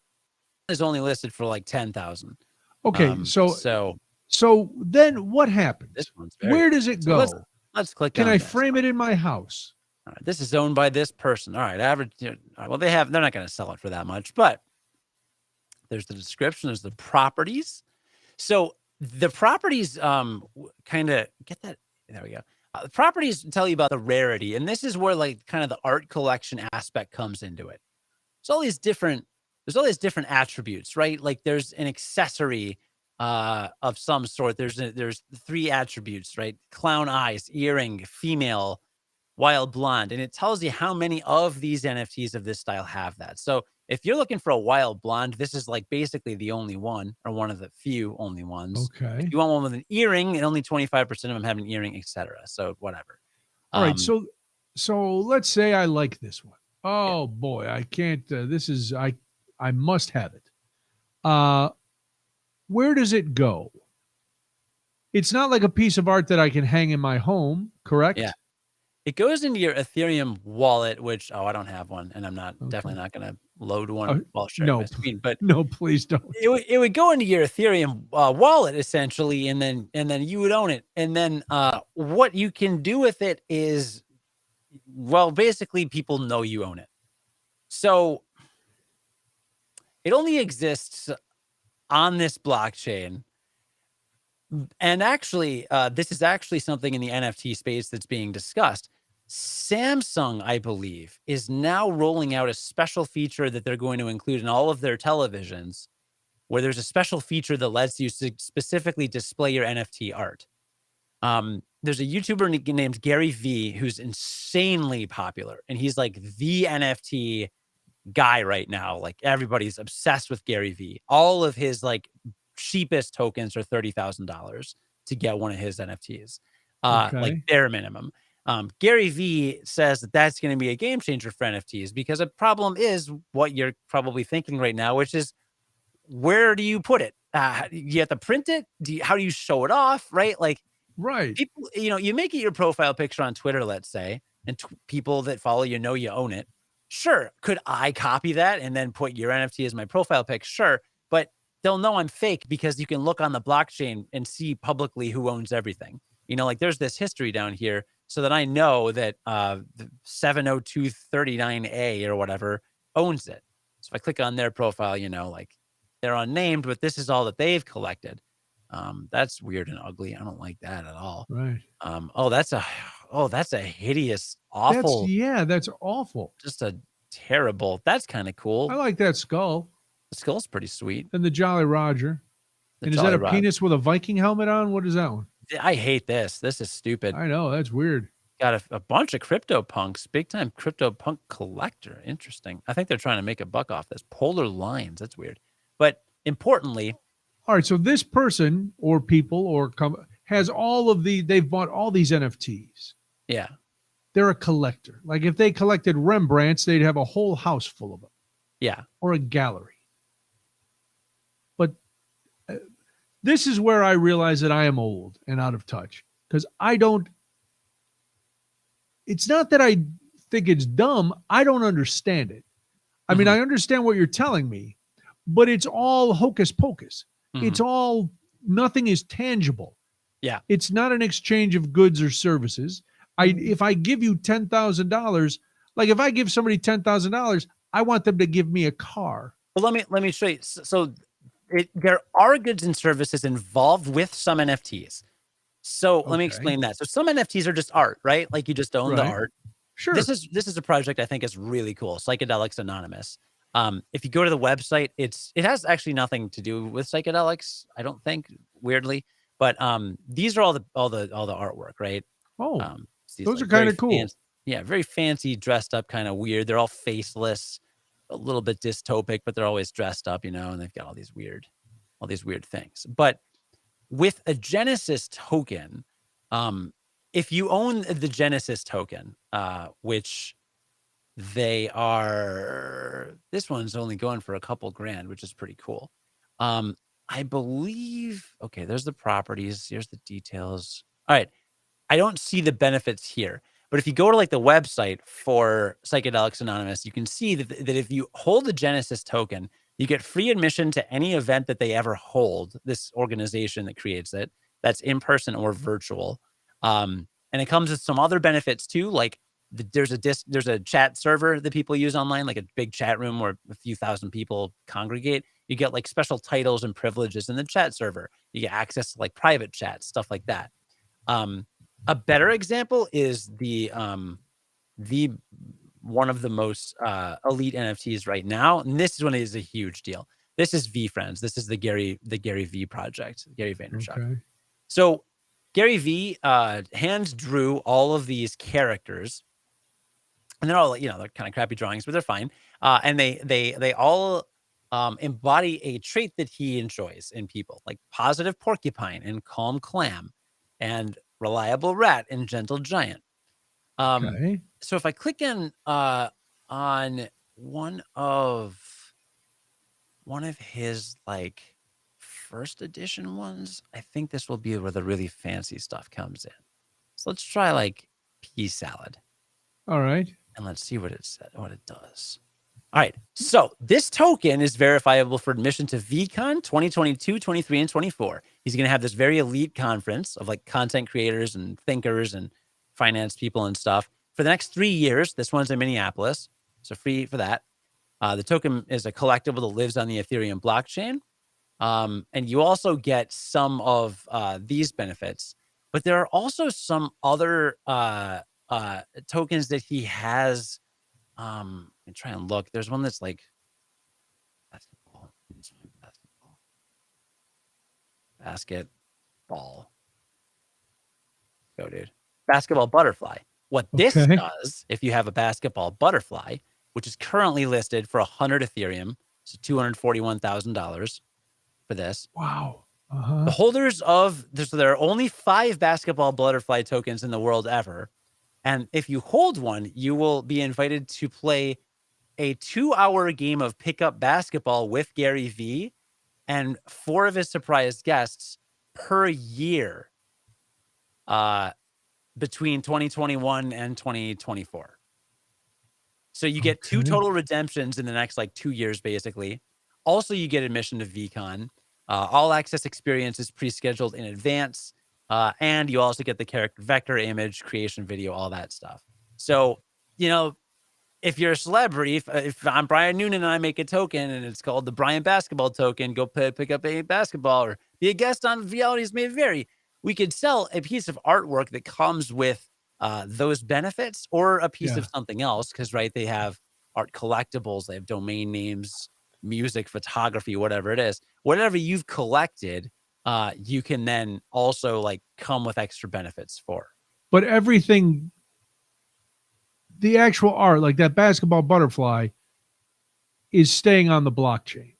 is only listed for like 10,000. Okay, so then what happens? This one's where does it go? Let's click. Can I frame it in my house? All right, this is owned by this person. All right, average. Well, they're not going to sell it for that much, but there's the description. There's the properties. So the properties kind of get that. There we go. The properties tell you about the rarity, and this is where like kind of the art collection aspect comes into it. There's all these different attributes, right? Like there's an accessory of some sort. There's 3 attributes, right? Clown eyes, earring, female, wild blonde, and it tells you how many of these NFTs of this style have that. So if you're looking for a wild blonde, this is like basically the only one, or one of the few only ones. Okay. If you want one with an earring, and only 25% of them have an earring, etc. So whatever. All right. So let's say I like this one. Oh boy, I can't. I must have it. Where does it go? It's not like a piece of art that I can hang in my home, correct? Yeah. It goes into your Ethereum wallet, which, I don't have one, and I'm definitely not going to load one while sharing my screen. But no, please don't. It would go into your Ethereum wallet essentially, and then you would own it. And then what you can do with it is, well, basically people know you own it. So it only exists on this blockchain. And actually, this is actually something in the NFT space that's being discussed. Samsung, I believe, is now rolling out a special feature that they're going to include in all of their televisions, where there's a special feature that lets you specifically display your NFT art. There's a YouTuber named Gary V who's insanely popular, and he's like the NFT guy right now. Like everybody's obsessed with Gary V. All of his like cheapest tokens are $30,000 to get one of his NFTs, like bare minimum. Gary V says that that's going to be a game changer for NFTs because a problem is what you're probably thinking right now, which is where do you put it? You have to print it. How do you show it off? Right? Like, right. People, you make it your profile picture on Twitter, let's say, and people that follow you know you own it. Sure. Could I copy that and then put your NFT as my profile pic? Sure. But they'll know I'm fake because you can look on the blockchain and see publicly who owns everything. Like there's this history down here so that I know that 70239A or whatever owns it. So if I click on their profile, like they're unnamed, but this is all that they've collected. That's weird and ugly. I don't like that at all. Right. That's a hideous, awful. That's awful. Just a terrible. That's kind of cool. I like that skull. The skull's pretty sweet. And the Jolly Roger. And is that a penis with a Viking helmet on? What is that one? I hate this. This is stupid. I know. That's weird. Got a bunch of crypto punks. Big time crypto punk collector. Interesting. I think they're trying to make a buck off this. Polar lines. That's weird. But importantly. All right. So this person or people or has they've bought all these NFTs. Yeah. They're a collector. Like if they collected Rembrandts, they'd have a whole house full of them. Yeah. Or a gallery. But this is where I realize that I am old and out of touch because it's not that I think it's dumb. I don't understand it. I mean, I understand what you're telling me, but it's all hocus pocus. It's all, nothing is tangible. Yeah. It's not an exchange of goods or services. If I give you $10,000, like if I give somebody $10,000, I want them to give me a car. Well, let me show you. So there are goods and services involved with some NFTs. So let me explain that. So some NFTs are just art, right? Like you just own the art. Sure. This is a project I think is really cool. Psychedelics Anonymous. If you go to the website, it has actually nothing to do with psychedelics, I don't think, weirdly. But these are all the artwork, right? Oh, those are kind of cool. Very fancy, dressed up, kind of weird. They're all faceless, a little bit dystopic, but they're always dressed up, and they've got all these weird things. But with a Genesis token, if you own the Genesis token, which they are, this one's only going for a couple grand, which is pretty cool. I believe, okay, there's the properties. Here's the details. All right. I don't see the benefits here, but if you go to like the website for Psychedelics Anonymous, you can see that if you hold the Genesis token, you get free admission to any event that they ever hold, this organization that creates it, that's in person or virtual. And it comes with some other benefits too, like there's a chat server that people use online, like a big chat room where a few thousand people congregate. You get like special titles and privileges in the chat server. You get access to like private chats, stuff like that. A better example is the one of the most elite NFTs right now, and this is one that is a huge deal. This is VeeFriends. This is the Gary V project, Gary Vaynerchuk. Okay. So Gary V hand drew all of these characters, and they're all they're kind of crappy drawings, but they're fine. And they all embody a trait that he enjoys in people, like positive porcupine and calm clam, and reliable rat and gentle giant. So if I click in on one of his like first edition ones, I think this will be where the really fancy stuff comes in. So let's try like pea salad. All right. And let's see what it does. All right. So this token is verifiable for admission to VCon 2022, 23, and 24. He's going to have this very elite conference of like content creators and thinkers and finance people and stuff for the next 3 years. This one's in Minneapolis, so free for that. The token is a collectible that lives on the Ethereum blockchain. And you also get some of these benefits, but there are also some other tokens that he has. And try and look. There's one that's like basketball. Go, dude. Basketball butterfly. What this does, if you have a basketball butterfly, which is currently listed for 100 Ethereum, so $241,000 for this. Wow. The holders of, so there are only 5 basketball butterfly tokens in the world ever. And if you hold one, you will be invited to play a 2-hour game of pickup basketball with Gary Vee and 4 of his surprise guests per year between 2021 and 2024. So you get 2 total redemptions in the next like 2 years, basically. Also, you get admission to VCon. All access experience is pre-scheduled in advance. And you also get the character vector, image, creation video, all that stuff. So, you know, if you're a celebrity, if I'm Brian Noonan and I make a token and it's called the Brian Basketball Token, go pick up a basketball or be a guest on Realities May Vary. We could sell a piece of artwork that comes with those benefits or a piece of something else. Because, right, they have art collectibles, they have domain names, music, photography, whatever it is. Whatever you've collected, you can then also like come with extra benefits for. But everything, the actual art, like that basketball butterfly, is staying on the blockchain.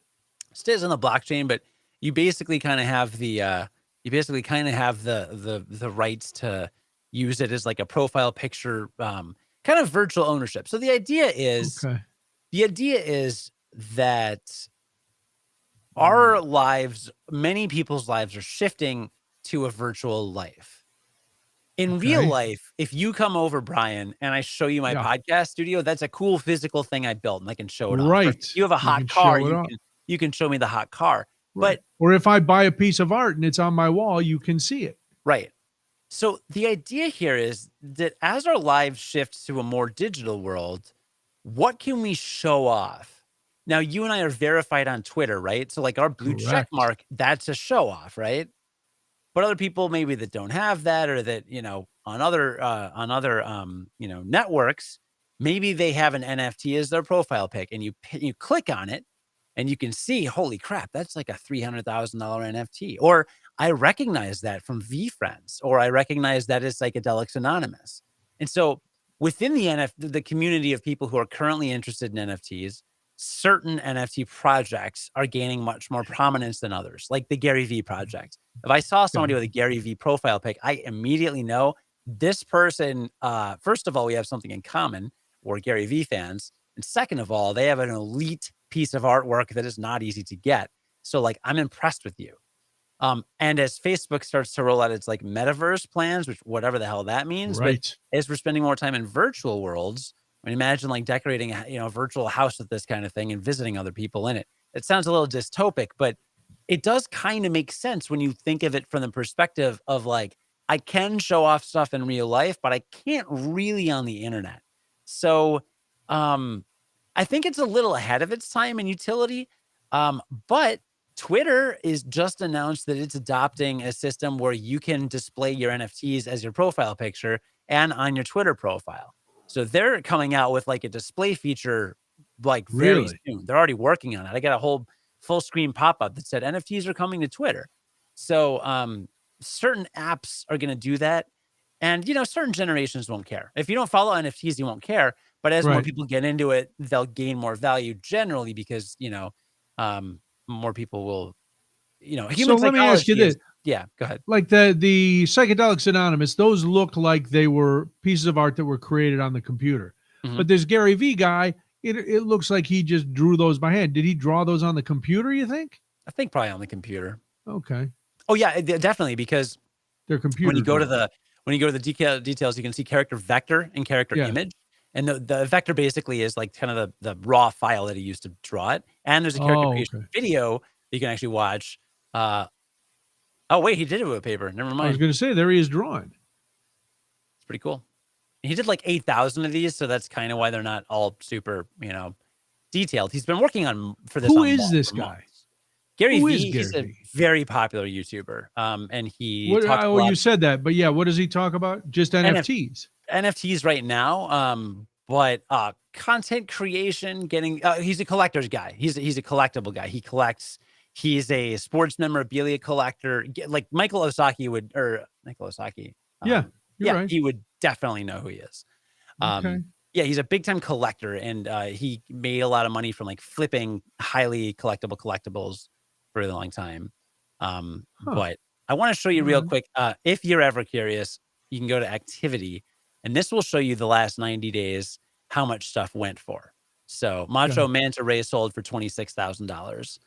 Stays on the blockchain, but you basically kind of have the the rights to use it as like a profile picture, kind of virtual ownership. So the idea is that our lives, many people's lives, are shifting to a virtual life. In real life, if you come over, Brian, and I show you my podcast studio, that's a cool physical thing I built, and I can show it off. Or if you have a hot car, you can show me the hot car. Right. Or if I buy a piece of art and it's on my wall, you can see it. Right. So the idea here is that as our lives shift to a more digital world, what can we show off? Now, you and I are verified on Twitter, right? So like our blue check mark, that's a show off, right? But other people maybe that don't have that, or that, you know, on other you know, networks, maybe they have an NFT as their profile pic, and you click on it and you can see, holy crap, that's like a $300,000 NFT. Or I recognize that from VFriends, or I recognize that as Psychedelics Anonymous. And so within the community of people who are currently interested in NFTs, certain NFT projects are gaining much more prominence than others, like the Gary Vee project. If I saw somebody with a Gary Vee profile pic, I immediately know this person, first of all, we have something in common. We're Gary Vee fans. And second of all, they have an elite piece of artwork that is not easy to get. So like, I'm impressed with you. And as Facebook starts to roll out its like metaverse plans, which whatever the hell that means, but as we're spending more time in virtual worlds, I mean, imagine like decorating a virtual house with this kind of thing and visiting other people in it. It sounds a little dystopic, but it does kind of make sense when you think of it from the perspective of like, I can show off stuff in real life, but I can't really on the internet. So I think it's a little ahead of its time in utility. But Twitter is just announced that it's adopting a system where you can display your NFTs as your profile picture and on your Twitter profile. So they're coming out with like a display feature like very soon. They're already working on it. I got a whole full screen pop-up that said NFTs are coming to Twitter. So certain apps are going to do that. And, you know, certain generations won't care. If you don't follow NFTs, you won't care. But as more people get into it, they'll gain more value generally because, you know, more people will, you know, human psychology. So let me ask you this. Yeah, go ahead. Like the Psychedelics Anonymous, those look like they were pieces of art that were created on the computer. Mm-hmm. But this Gary Vee guy, it looks like he just drew those by hand. Did he draw those on the computer, you think? I think probably on the computer. Okay. Oh yeah, definitely, because they're computer. When you go to the details, you can see character vector and character image. And the vector basically is like kind of the raw file that he used to draw it. And there's a character creation video that you can actually watch. Oh, wait, he did it with paper. Never mind. I was going to say, there he is drawing. It's pretty cool. He did like 8,000 of these, so that's kind of why they're not all super, you know, detailed. He's been working for this. Who is this guy? Gary Vee. He's a very popular YouTuber. And he you said that, but yeah, what does he talk about? Just NFTs. NFTs right now. But content creation, he's a collector's guy. He's a collectible guy. He collects. He's a sports memorabilia collector, like Michael Osaki would. Right. He would definitely know who he is. Yeah, he's a big time collector, and he made a lot of money from like flipping highly collectible collectibles for a long time. But I want to show you real quick. If you're ever curious, you can go to activity, And this will show you the last 90 days how much stuff went for. So Macho Manta Ray sold for $26,000.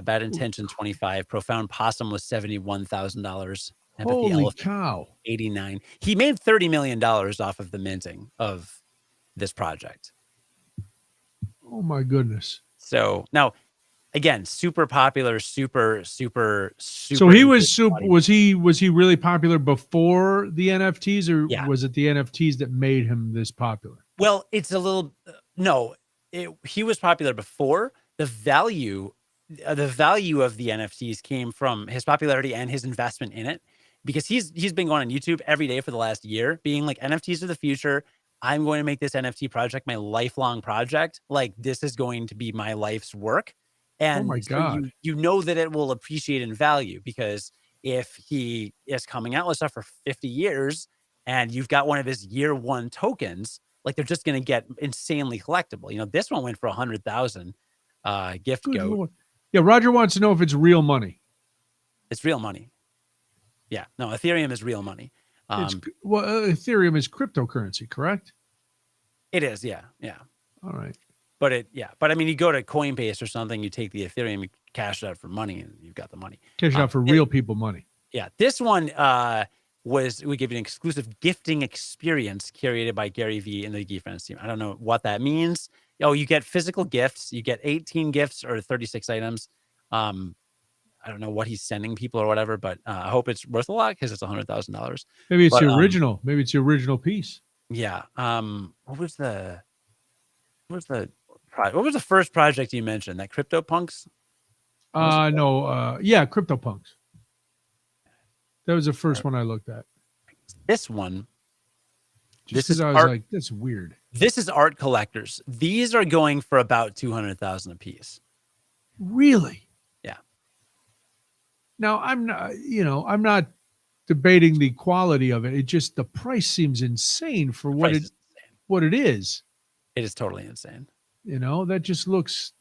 Bad Intention 25. Profound Possum was $71,000. Holy cow! 89. He made $30 million off of the minting of this project. Oh my goodness! So now, again, super popular, super. So he was super. Was he really popular before the NFTs, or was it the NFTs that made him this popular? Well, it's a little no. He was popular before. The value of the NFTs came from his popularity and his investment in it, because he's been going on YouTube every day for the last year, being like, NFTs are the future. I'm going to make this NFT project my lifelong project. Like, this is going to be my life's work. And oh my God. So you know that it will appreciate in value, because if he is coming out with stuff for 50 years and you've got one of his year one tokens, like, they're just going to get insanely collectible. You know, this one went for 100,000 gift Good goat. Lord. Yeah. Roger wants to know if it's real money. It's real money. Yeah. No, Ethereum is real money. Ethereum is cryptocurrency, correct? It is. Yeah. Yeah. All right. But I mean, you go to Coinbase or something, you take the Ethereum, you cash it out for money, and you've got the money. Cash it out for real people money. Yeah. This one we give you an exclusive gifting experience curated by Gary V and the Geek Friends team. I don't know what that means. Oh, you get physical gifts. You get 18 gifts or 36 items. I don't know what he's sending people or whatever, but I hope it's worth a lot, because it's $100,000. Maybe it's the original. Maybe it's the original piece. Yeah. What was the first project you mentioned? That CryptoPunks? No. Yeah, CryptoPunks. That was the first one I looked at. This one. Just because I was like, that's weird. This is art collectors. These are going for about 200,000 a piece. Really? Yeah. Now, I'm not debating the quality of it. It just, the price seems insane for what it is. It is totally insane. You know, that just looks.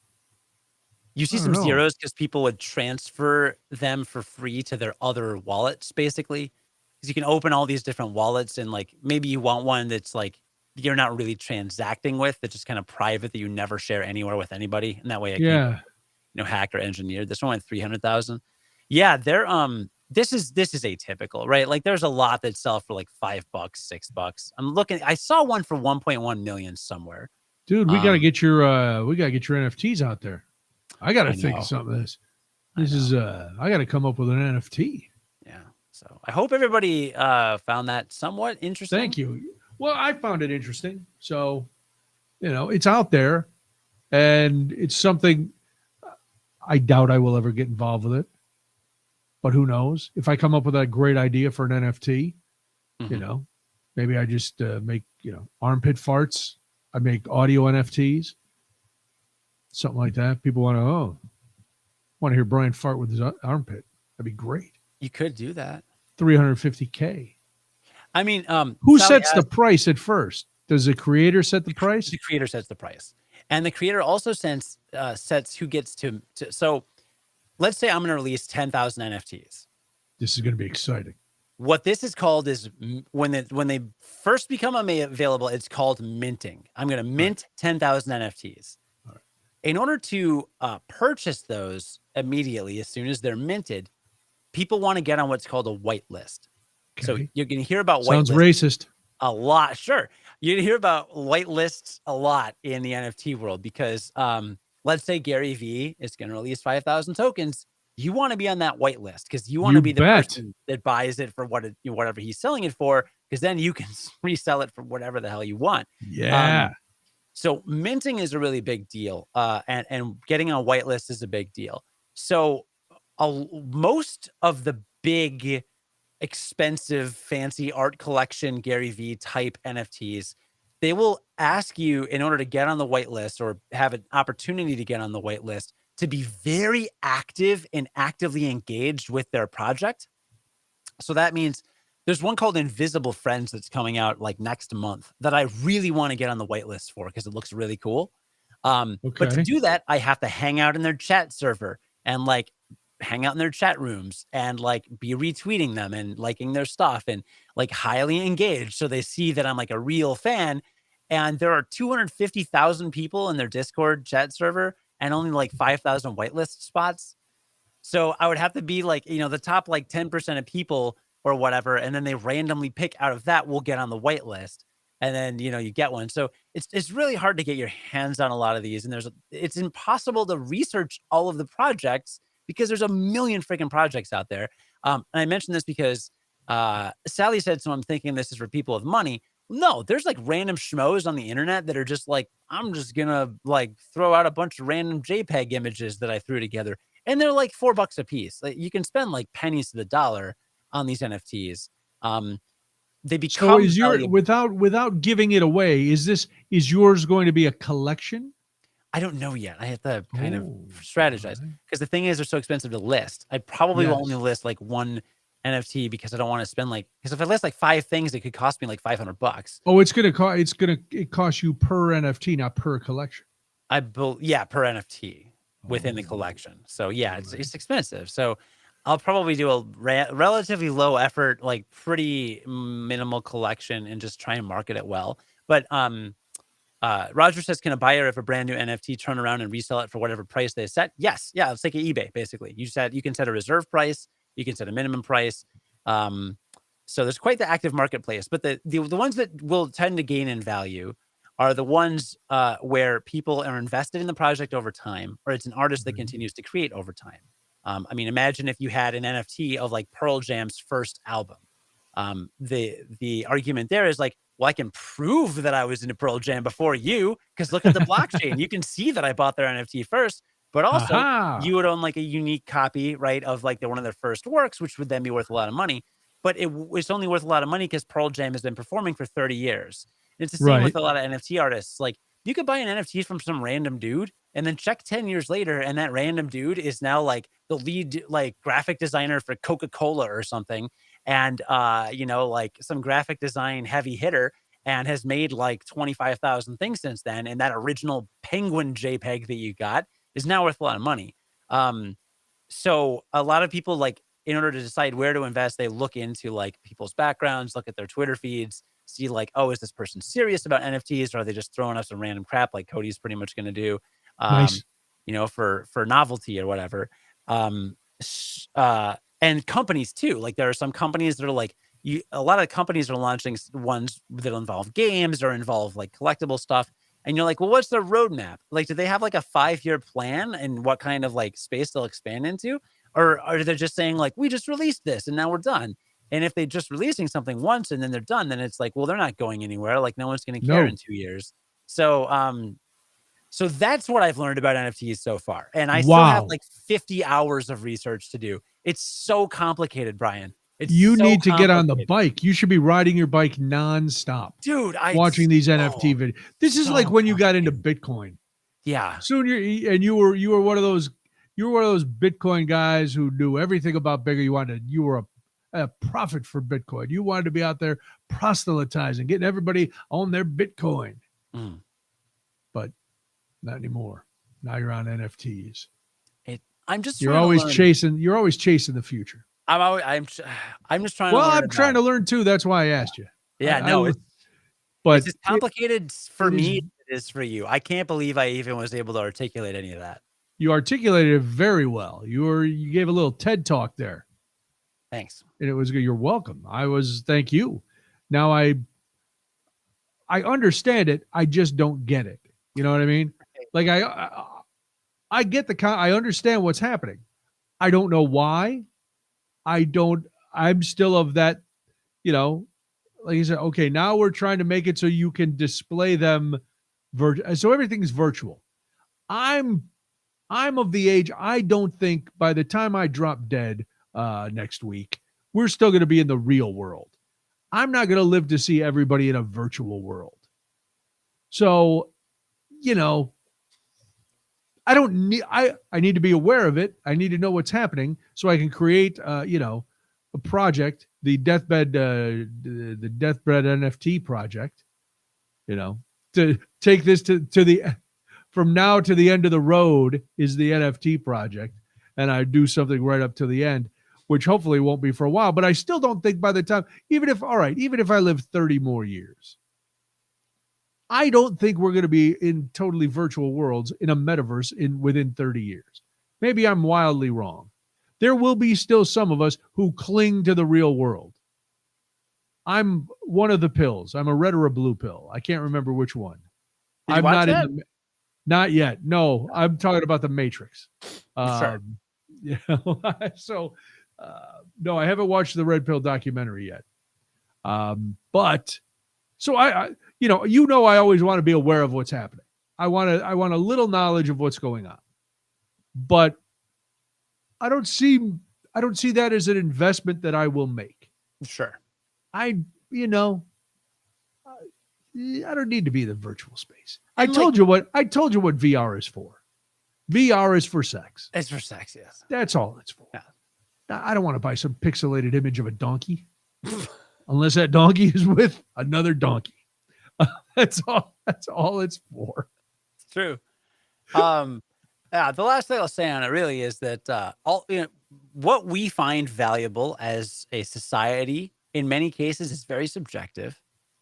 You see some zeros because people would transfer them for free to their other wallets, basically. Because you can open all these different wallets, and like, maybe you want one that's like you're not really transacting with, that's just kind of private, that you never share anywhere with anybody. And that way it can, hacked or engineered. This one went 300,000. Yeah, they're this is atypical, right? Like, there's a lot that sell for like $5, $6. I saw one for 1.1 million somewhere. Dude, we gotta get your NFTs out there. I gotta think of something of this. I gotta come up with an NFT. Yeah. So I hope everybody found that somewhat interesting. Thank you. Well, I found it interesting. So, it's out there, and it's something I doubt I will ever get involved with it. But who knows? If I come up with a great idea for an NFT, maybe I just make, armpit farts. I make audio NFTs. Something like that. People want to hear Brian fart with his armpit. That'd be great. You could do that. $350K. I mean, who sets the price at first? Does the creator set the price? The creator sets the price, and the creator also sets who gets to. So, let's say I'm going to release 10,000 NFTs. This is going to be exciting. What this is called is when they first become available, it's called minting. I'm going to mint 10,000 NFTs. In order to purchase those immediately, as soon as they're minted, people want to get on what's called a whitelist. Okay. So you're going to hear about sounds racist a lot. Sure, you're going to hear about whitelists a lot in the NFT world, because let's say Gary V is going to release 5,000 tokens. You want to be on that whitelist, because you want to be the person that buys it for whatever he's selling it for, because then you can resell it for whatever the hell you want. Yeah. So minting is a really big deal, and getting on a whitelist is a big deal. So most of the big, expensive, fancy art collection Gary V type NFTs, they will ask you, in order to get on the whitelist or have an opportunity to get on the whitelist, to be very active and actively engaged with their project. So that means there's one called Invisible Friends that's coming out like next month that I really want to get on the whitelist for, because it looks really cool. But to do that, I have to hang out in their chat server and like hang out in their chat rooms and like be retweeting them and liking their stuff and like highly engaged. So they see that I'm like a real fan. And there are 250,000 people in their Discord chat server and only like 5,000 whitelist spots. So I would have to be like, the top like 10% of people or whatever. And then they randomly pick out of that, will get on the whitelist. And then, you get one. So it's really hard to get your hands on a lot of these. And it's impossible to research all of the projects because there's a million freaking projects out there. And I mentioned this because Sally said, so I'm thinking this is for people with money. No, there's like random schmoes on the internet that are just like, I'm just going to like throw out a bunch of random JPEG images that I threw together. And they're like $4 a piece. Like, you can spend like pennies to the dollar on these NFTs. They become without giving it away. Is yours going to be a collection? I don't know yet. I have to kind of strategize because the thing is, they're so expensive to list. I probably will only list like one NFT because I don't want to spend because if I list like 5 things, it could cost me like $500. Oh, it costs you per NFT, not per collection. per NFT within the collection. So it's expensive. So I'll probably do a relatively low effort, like pretty minimal collection and just try and market it well. But Roger says, can a buyer of a brand new NFT turn around and resell it for whatever price they set? Yes. Yeah. It's like an eBay, basically. You can set a reserve price. You can set a minimum price. So there's quite the active marketplace, but the ones that will tend to gain in value are the ones where people are invested in the project over time, or it's an artist that continues to create over time. I mean, imagine if you had an NFT of like Pearl Jam's first album. The argument there is like, well, I can prove that I was into Pearl Jam before you, because look at the blockchain. You can see that I bought their NFT first, but also you would own like a unique copy, right, of like one of their first works, which would then be worth a lot of money. But it's only worth a lot of money because Pearl Jam has been performing for 30 years. And it's the same with a lot of NFT artists. Like, you could buy an NFT from some random dude and then check 10 years later, and that random dude is now like the lead like graphic designer for Coca-Cola or something. And, like some graphic design heavy hitter, and has made like 25,000 things since then. And that original penguin JPEG that you got is now worth a lot of money. So a lot of people, like, in order to decide where to invest, they look into like people's backgrounds, look at their Twitter feeds, see like, oh, is this person serious about NFTs? Or are they just throwing us some random crap like Cody's pretty much going to do, nice. For novelty or whatever. And companies too. Like, there are some companies that are like, a lot of companies are launching ones that involve games or involve like collectible stuff. And you're like, well, what's their roadmap? Like, do they have like a 5-year plan and what kind of like space they'll expand into? Or are they just saying like, we just released this and now we're done? And if they're just releasing something once and then they're done, then it's like, well, they're not going anywhere. Like, no one's going to care in 2 years. So, so that's what I've learned about NFTs so far. And I still have like 50 hours of research to do. It's so complicated, Brian. You need to get on the bike. You should be riding your bike nonstop, dude. Watching these NFT videos. This is like when you got into Bitcoin. Yeah. Soon you were one of those Bitcoin guys who knew everything about Bitcoin. You were a prophet for Bitcoin. You wanted to be out there proselytizing, getting everybody on their Bitcoin. But not anymore. Now you're on NFTs. You're always chasing the future. I'm just trying. Well, I'm trying to learn too. That's why I asked you. It's as complicated for me as it is for you. I can't believe I even was able to articulate any of that. You articulated it very well. You gave a little TED talk there. Thanks. And it was good. You're welcome. Thank you. Now I understand it. I just don't get it. You know what I mean? Like I get I understand what's happening. I don't know why. I'm still of that, like you said, okay, now we're trying to make it so you can display them so everything's virtual. I'm of the age, I don't think by the time I drop dead next week, we're still going to be in the real world. I'm not going to live to see everybody in a virtual world. So, I don't need, I need to be aware of it. I need to know what's happening so I can create, a project, the Deathbed NFT project, to take this to the, from now to the end of the road is the NFT project. and I do something right up to the end, which hopefully won't be for a while. But I still don't think by the time, even if I live 30 more years, I don't think we're going to be in totally virtual worlds in a metaverse within 30 years. Maybe I'm wildly wrong. There will be still some of us who cling to the real world. I'm one of the pills. I'm a red or a blue pill. I can't remember which one. Did you watch that? Not yet. No, I'm talking about the Matrix. Sure. So, no, I haven't watched the red pill documentary yet. But so I I always want to be aware of what's happening. I want a little knowledge of what's going on. But I don't see that as an investment that I will make. Sure. I don't need to be in the virtual space. I told you what VR is for. VR is for sex. It's for sex, yes. That's all it's for. Yeah. I don't want to buy some pixelated image of a donkey unless that donkey is with another donkey. That's all it's for. It's true. The last thing I'll say on it really is that what we find valuable as a society in many cases is very subjective.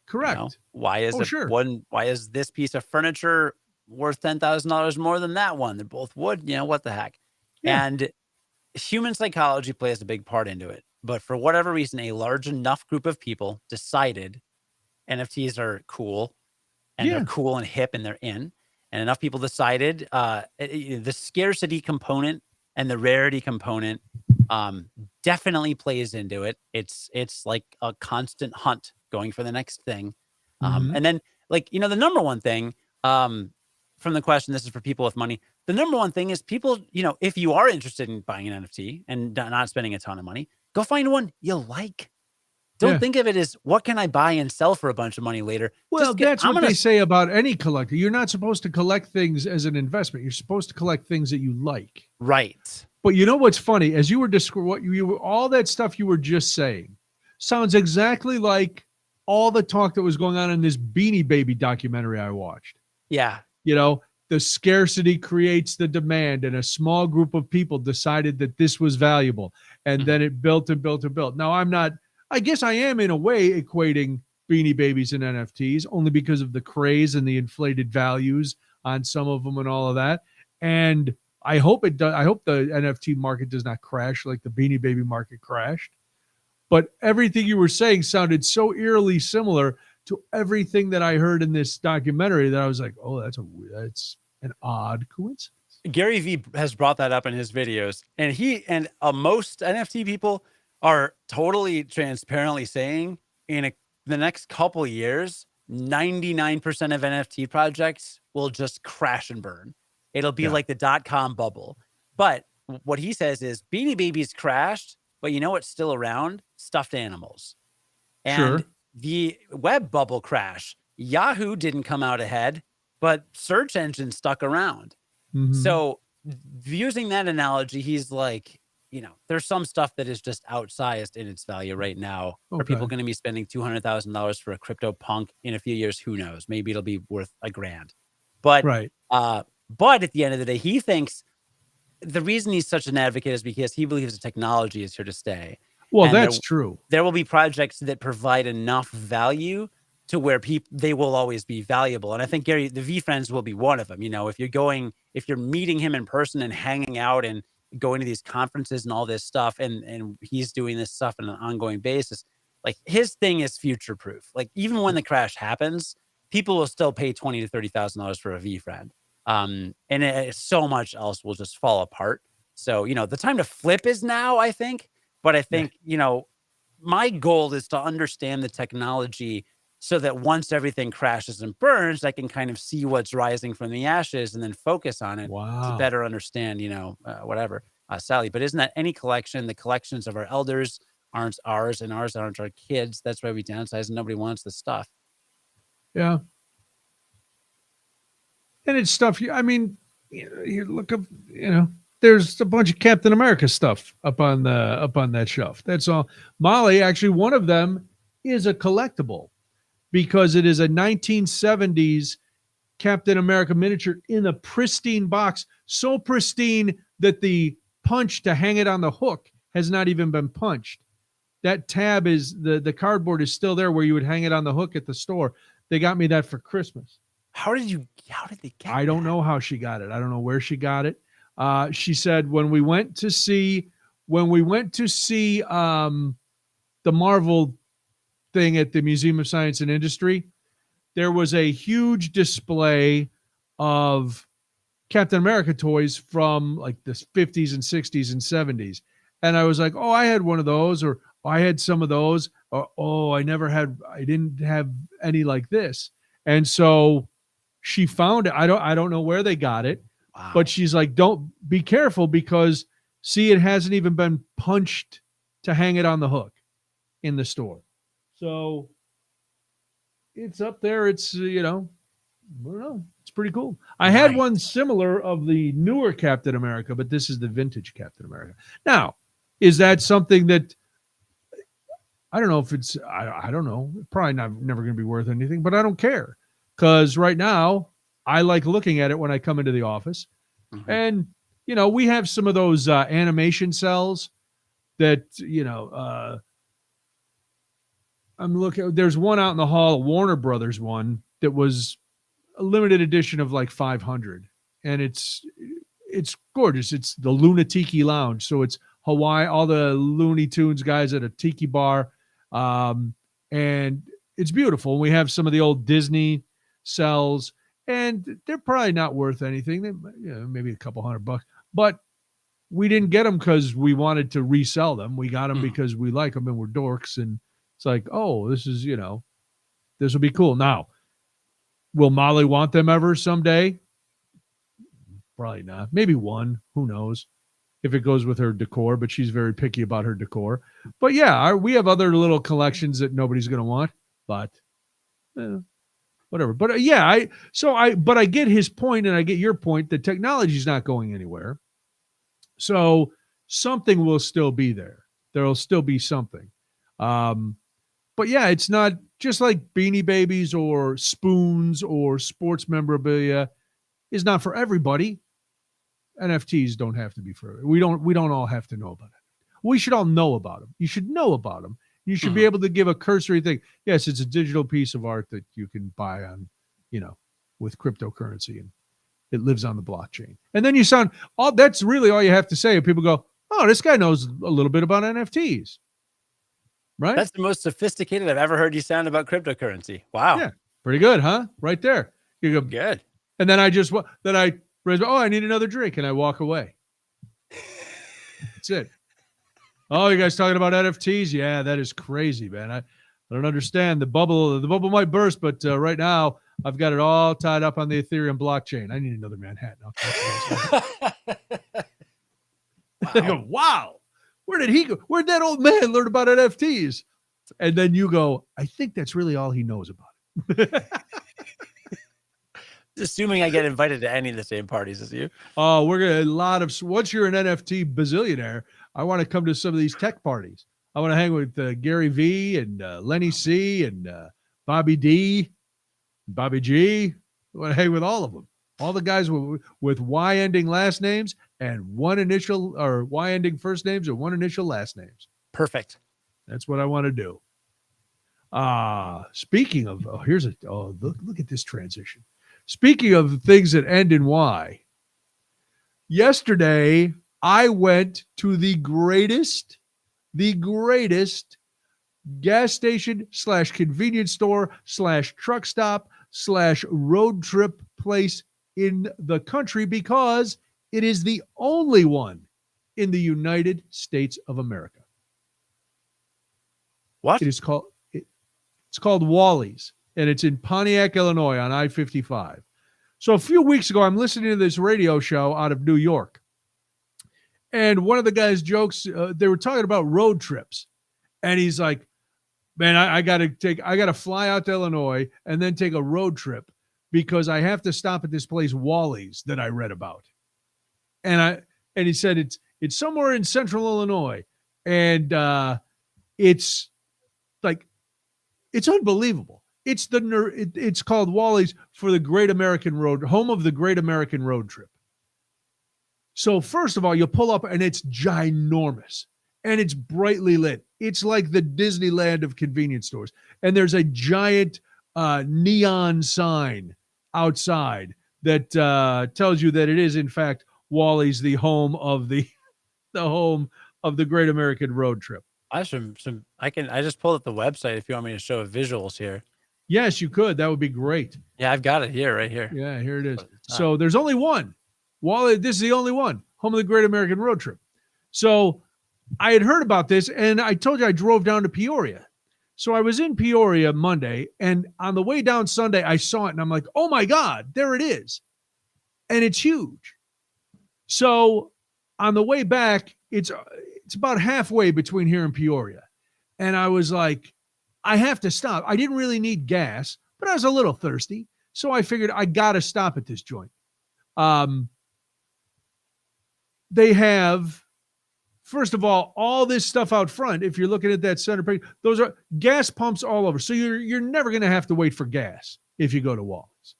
Correct. Why is this piece of furniture worth $10,000 more than that one? They're both wood. What the heck? Yeah. And human psychology plays a big part into it. But for whatever reason, a large enough group of people decided NFTs are cool and they're cool and hip and they're in. And enough people decided the scarcity component and the rarity component definitely plays into it. It's like a constant hunt going for the next thing. And then the number one thing from the question, this is for people with money. The number one thing is people, if you are interested in buying an NFT and not spending a ton of money, go find one you like. Don't think of it as what can I buy and sell for a bunch of money later. Well, that's what they say about any collector. You're not supposed to collect things as an investment. You're supposed to collect things that you like. Right. But you know what's funny? As you were describing, all that stuff you were just saying sounds exactly like all the talk that was going on in this Beanie Baby documentary I watched. Yeah. The scarcity creates the demand, and a small group of people decided that this was valuable, and then it built and built and built. Now, I guess I am in a way equating Beanie Babies and NFTs only because of the craze and the inflated values on some of them and all of that. And I hope it does. I hope the NFT market does not crash like the Beanie Baby market crashed. But everything you were saying sounded so eerily similar to everything that I heard in this documentary that I was like, oh, that's an odd coincidence. Gary Vee has brought that up in his videos, and most NFT people are totally transparently saying the next couple years, 99% of NFT projects will just crash and burn. It'll be like the .com bubble. But what he says is Beanie Babies crashed, but you know what's still around? Stuffed animals. And the web bubble crash, Yahoo didn't come out ahead, but search engines stuck around. So using that analogy, he's like, there's some stuff that is just outsized in its value right now. Are people going to be spending $200,000 for a crypto punk in a few years? Who knows? Maybe it'll be worth $1,000. But but at the end of the day, he thinks the reason he's such an advocate is because he believes the technology is here to stay. Well, and that's true. There will be projects that provide enough value to where they will always be valuable. And I think Gary, the V Friends will be one of them. If you're meeting him in person and hanging out and going to these conferences and all this stuff, and he's doing this stuff on an ongoing basis, like his thing is future proof. Like even when the crash happens, people will still pay $20,000 to $30,000 for a V Friend. And so much else will just fall apart. So, the time to flip is now, I think. But I think, my goal is to understand the technology so that once everything crashes and burns, I can kind of see what's rising from the ashes and then focus on it to better understand, whatever. Sally, but isn't that any collection? The collections of our elders aren't ours, and ours aren't our kids. That's why we downsize, and nobody wants the stuff. Yeah. And it's stuff. I mean, you look up. There's a bunch of Captain America stuff up on that shelf. That's all. Molly, actually, one of them is a collectible because it is a 1970s Captain America miniature in a pristine box, so pristine that the punch to hang it on the hook has not even been punched. That tab is the cardboard is still there where you would hang it on the hook at the store. They got me that for Christmas. How did they get I don't know how she got it. I don't know where she got it. She said when we went to see the Marvel thing at the Museum of Science and Industry, there was a huge display of Captain America toys from like the 50s and 60s and 70s. And I was like, oh, I had one of those, or I had some of those, or oh, I didn't have any like this. And so she found it. I don't know where they got it, but she's like, don't be careful because see, it hasn't even been punched to hang it on the hook in the store. So it's up there. It's, I don't know. It's pretty cool. I had one similar of the newer Captain America, but this is the vintage Captain America. Now, is that something that, I don't know if it's, I don't know, probably never going to be worth anything, but I don't care. Because right now, I like looking at it when I come into the office. Mm-hmm. And, we have some of those animation cells that, I'm looking, there's one out in the hall, a Warner Brothers one, that was a limited edition of like 500. And it's gorgeous. It's the Luna Tiki Lounge. So it's Hawaii, all the Looney Tunes guys at a tiki bar. And it's beautiful. We have some of the old Disney cells, and they're probably not worth anything. They, maybe a couple $100, but we didn't get them because we wanted to resell them. We got them because we like them and we're dorks. And it's like, oh, this is, this will be cool. Now, will Molly want them ever someday? Probably not. Maybe one. Who knows if it goes with her decor, but she's very picky about her decor. But yeah, we have other little collections that nobody's going to want, but whatever. But but I get his point and I get your point that technology is not going anywhere. So something will still be there. There'll still be something. But yeah, it's not just like Beanie Babies or spoons or sports memorabilia is not for everybody. NFTs don't have to be for everybody. We don't all have to know about it. We should all know about them. You should know about them. You should be able to give a cursory thing. Yes, it's a digital piece of art that you can buy on, with cryptocurrency, and it lives on the blockchain. And then that's really all you have to say. And people go, oh, this guy knows a little bit about NFTs. Right? That's the most sophisticated I've ever heard you sound about cryptocurrency. Wow. Yeah. Pretty good, huh? Right there. You go, good. And then I raise, I need another drink, and I walk away. That's it. Oh, you guys talking about NFTs? Yeah, that is crazy, man. I don't understand. The bubble might burst, but right now I've got it all tied up on the Ethereum blockchain. I need another Manhattan. They go, wow. Where did he go? Where'd that old man learn about NFTs? And then you go, I think that's really all he knows about it. Assuming I get invited to any of the same parties as you. Oh, we're going to once you're an NFT bazillionaire, I want to come to some of these tech parties. I want to hang with Gary V and Lenny C and Bobby D, Bobby G. I want to hang with all of them. All the guys with Y ending last names and one initial, or Y ending first names and one initial last names. Perfect. That's what I want to do. Speaking of, look at this transition. Speaking of things that end in Y, yesterday I went to the greatest gas station / convenience store / truck stop / road trip place in the country because it is the only one in the United States of America. What? It's called Wally's, and it's in Pontiac, Illinois on I-55. So a few weeks ago, I'm listening to this radio show out of New York, and one of the guys jokes, they were talking about road trips, and he's like, man, I got to fly out to Illinois and then take a road trip because I have to stop at this place, Wally's, that I read about. And he said it's somewhere in central Illinois, and it's like, it's unbelievable. It's called Wally's for the Great American Road, home of the Great American Road Trip. So first of all, you pull up and it's ginormous and it's brightly lit. It's like the Disneyland of convenience stores. And there's a giant neon sign outside that tells you that it is in fact Wally's, the home of the home of the Great American Road Trip. I just pulled up the website if you want me to show visuals here. Yes, you could. That would be great. Yeah, I've got it here, right here. Yeah, here it is. So there's only one. Wally, this is the only one. Home of the Great American Road Trip. So I had heard about this, and I told you I drove down to Peoria. So I was in Peoria Monday, and on the way down Sunday, I saw it, and I'm like, oh my God, there it is. And it's huge. So on the way back, it's about halfway between here and Peoria. And I was like, I have to stop. I didn't really need gas, but I was a little thirsty. So I figured I got to stop at this joint. They have, first of all this stuff out front. If you're looking at that center page, those are gas pumps all over. So you're never going to have to wait for gas if you go to Wally's.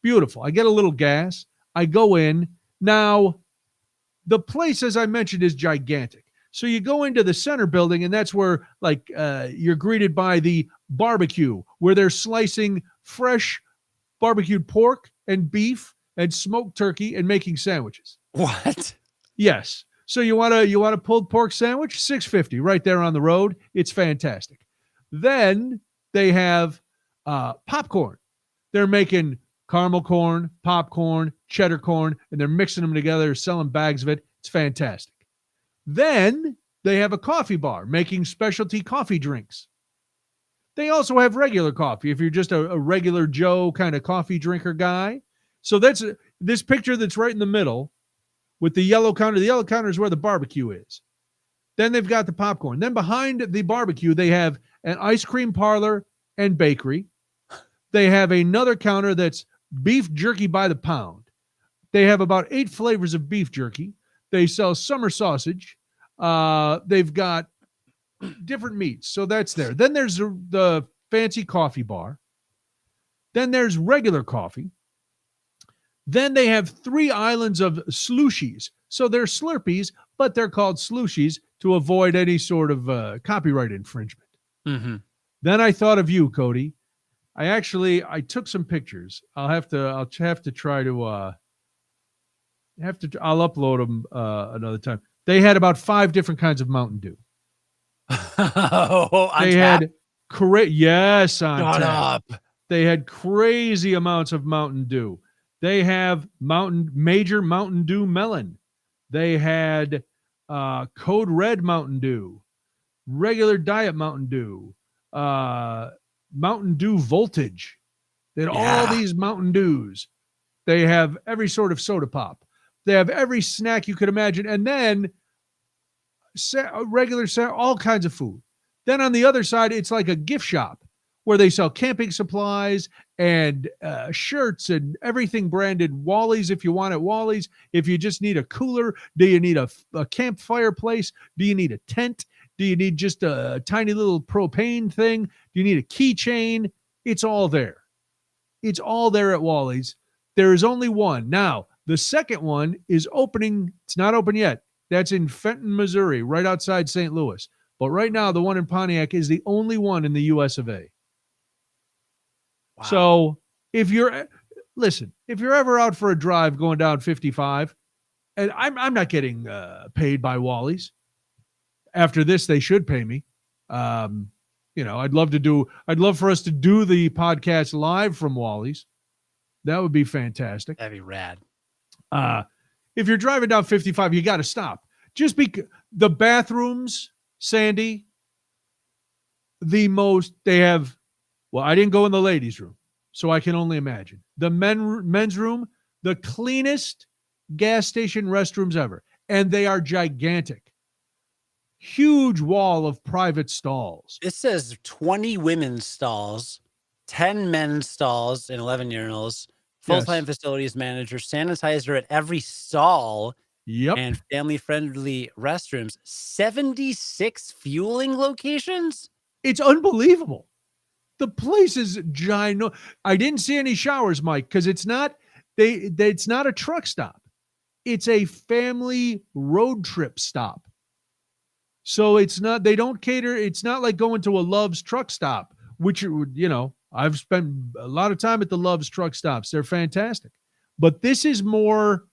Beautiful. I get a little gas. I go in. Now, the place, as I mentioned, is gigantic. So you go into the center building, and that's where, like, you're greeted by the barbecue, where they're slicing fresh barbecued pork and beef and smoked turkey and making sandwiches. What? Yes. So you want a pulled pork sandwich? $6.50 right there on the road. It's fantastic. Then they have popcorn. They're making caramel corn, popcorn, cheddar corn, and they're mixing them together, selling bags of it. It's fantastic. Then they have a coffee bar making specialty coffee drinks. They also have regular coffee if you're just a regular Joe kind of coffee drinker guy. So that's this picture that's right in the middle with the yellow counter. The yellow counter is where the barbecue is. Then they've got the popcorn. Then behind the barbecue, they have an ice cream parlor and bakery. They have another counter that's beef jerky by the pound. They have about 8 flavors of beef jerky. They sell summer sausage. They've got different meats. So that's there. Then there's the fancy coffee bar. Then there's regular coffee. Then they have 3 islands of slushies. So they're Slurpees, but they're called slushies to avoid any sort of copyright infringement. Mm-hmm. Then I thought of you, Cody. I took some pictures. I'll have to try to I'll upload them another time. They had about 5 different kinds of Mountain Dew. They had yes, on Shut tap. Up. They had crazy amounts of Mountain Dew. They have major Mountain Dew melon. They had Code Red Mountain Dew, regular diet Mountain Dew, Mountain Dew Voltage. They had all these Mountain Dews. They have every sort of soda pop. They have every snack you could imagine. And then all kinds of food. Then on the other side, it's like a gift shop where they sell camping supplies and shirts and everything branded Wally's if you want it Wally's. If you just need a cooler, do you need a campfire place? Do you need a tent? Do you need just a tiny little propane thing? Do you need a keychain? It's all there. It's all there at Wally's. There is only one. Now, the second one is opening. It's not open yet. That's in Fenton, Missouri, right outside St. Louis. But right now, the one in Pontiac is the only one in the US of A. Wow. So if you're ever out for a drive going down 55, and I'm not getting paid by Wally's. After this, they should pay me. I'd love for us to do the podcast live from Wally's. That would be fantastic. That'd be rad. If you're driving down 55, you got to stop. Just because the bathrooms, Sandy, they have, well, I didn't go in the ladies' room, so I can only imagine. The men's room, the cleanest gas station restrooms ever. And they are gigantic. Huge wall of private stalls. It says 20 women's stalls, 10 men's stalls, and 11 urinals. Full-time facilities manager, sanitizer at every stall, and family-friendly restrooms. 76 fueling locations? It's unbelievable. The place is ginormous. I didn't see any showers, Mike, because it's not a truck stop. it's a family road trip stop. So it's not, they don't cater. It's not like going to a Love's truck stop, which, I've spent a lot of time at the Love's truck stops. They're fantastic. But this is more,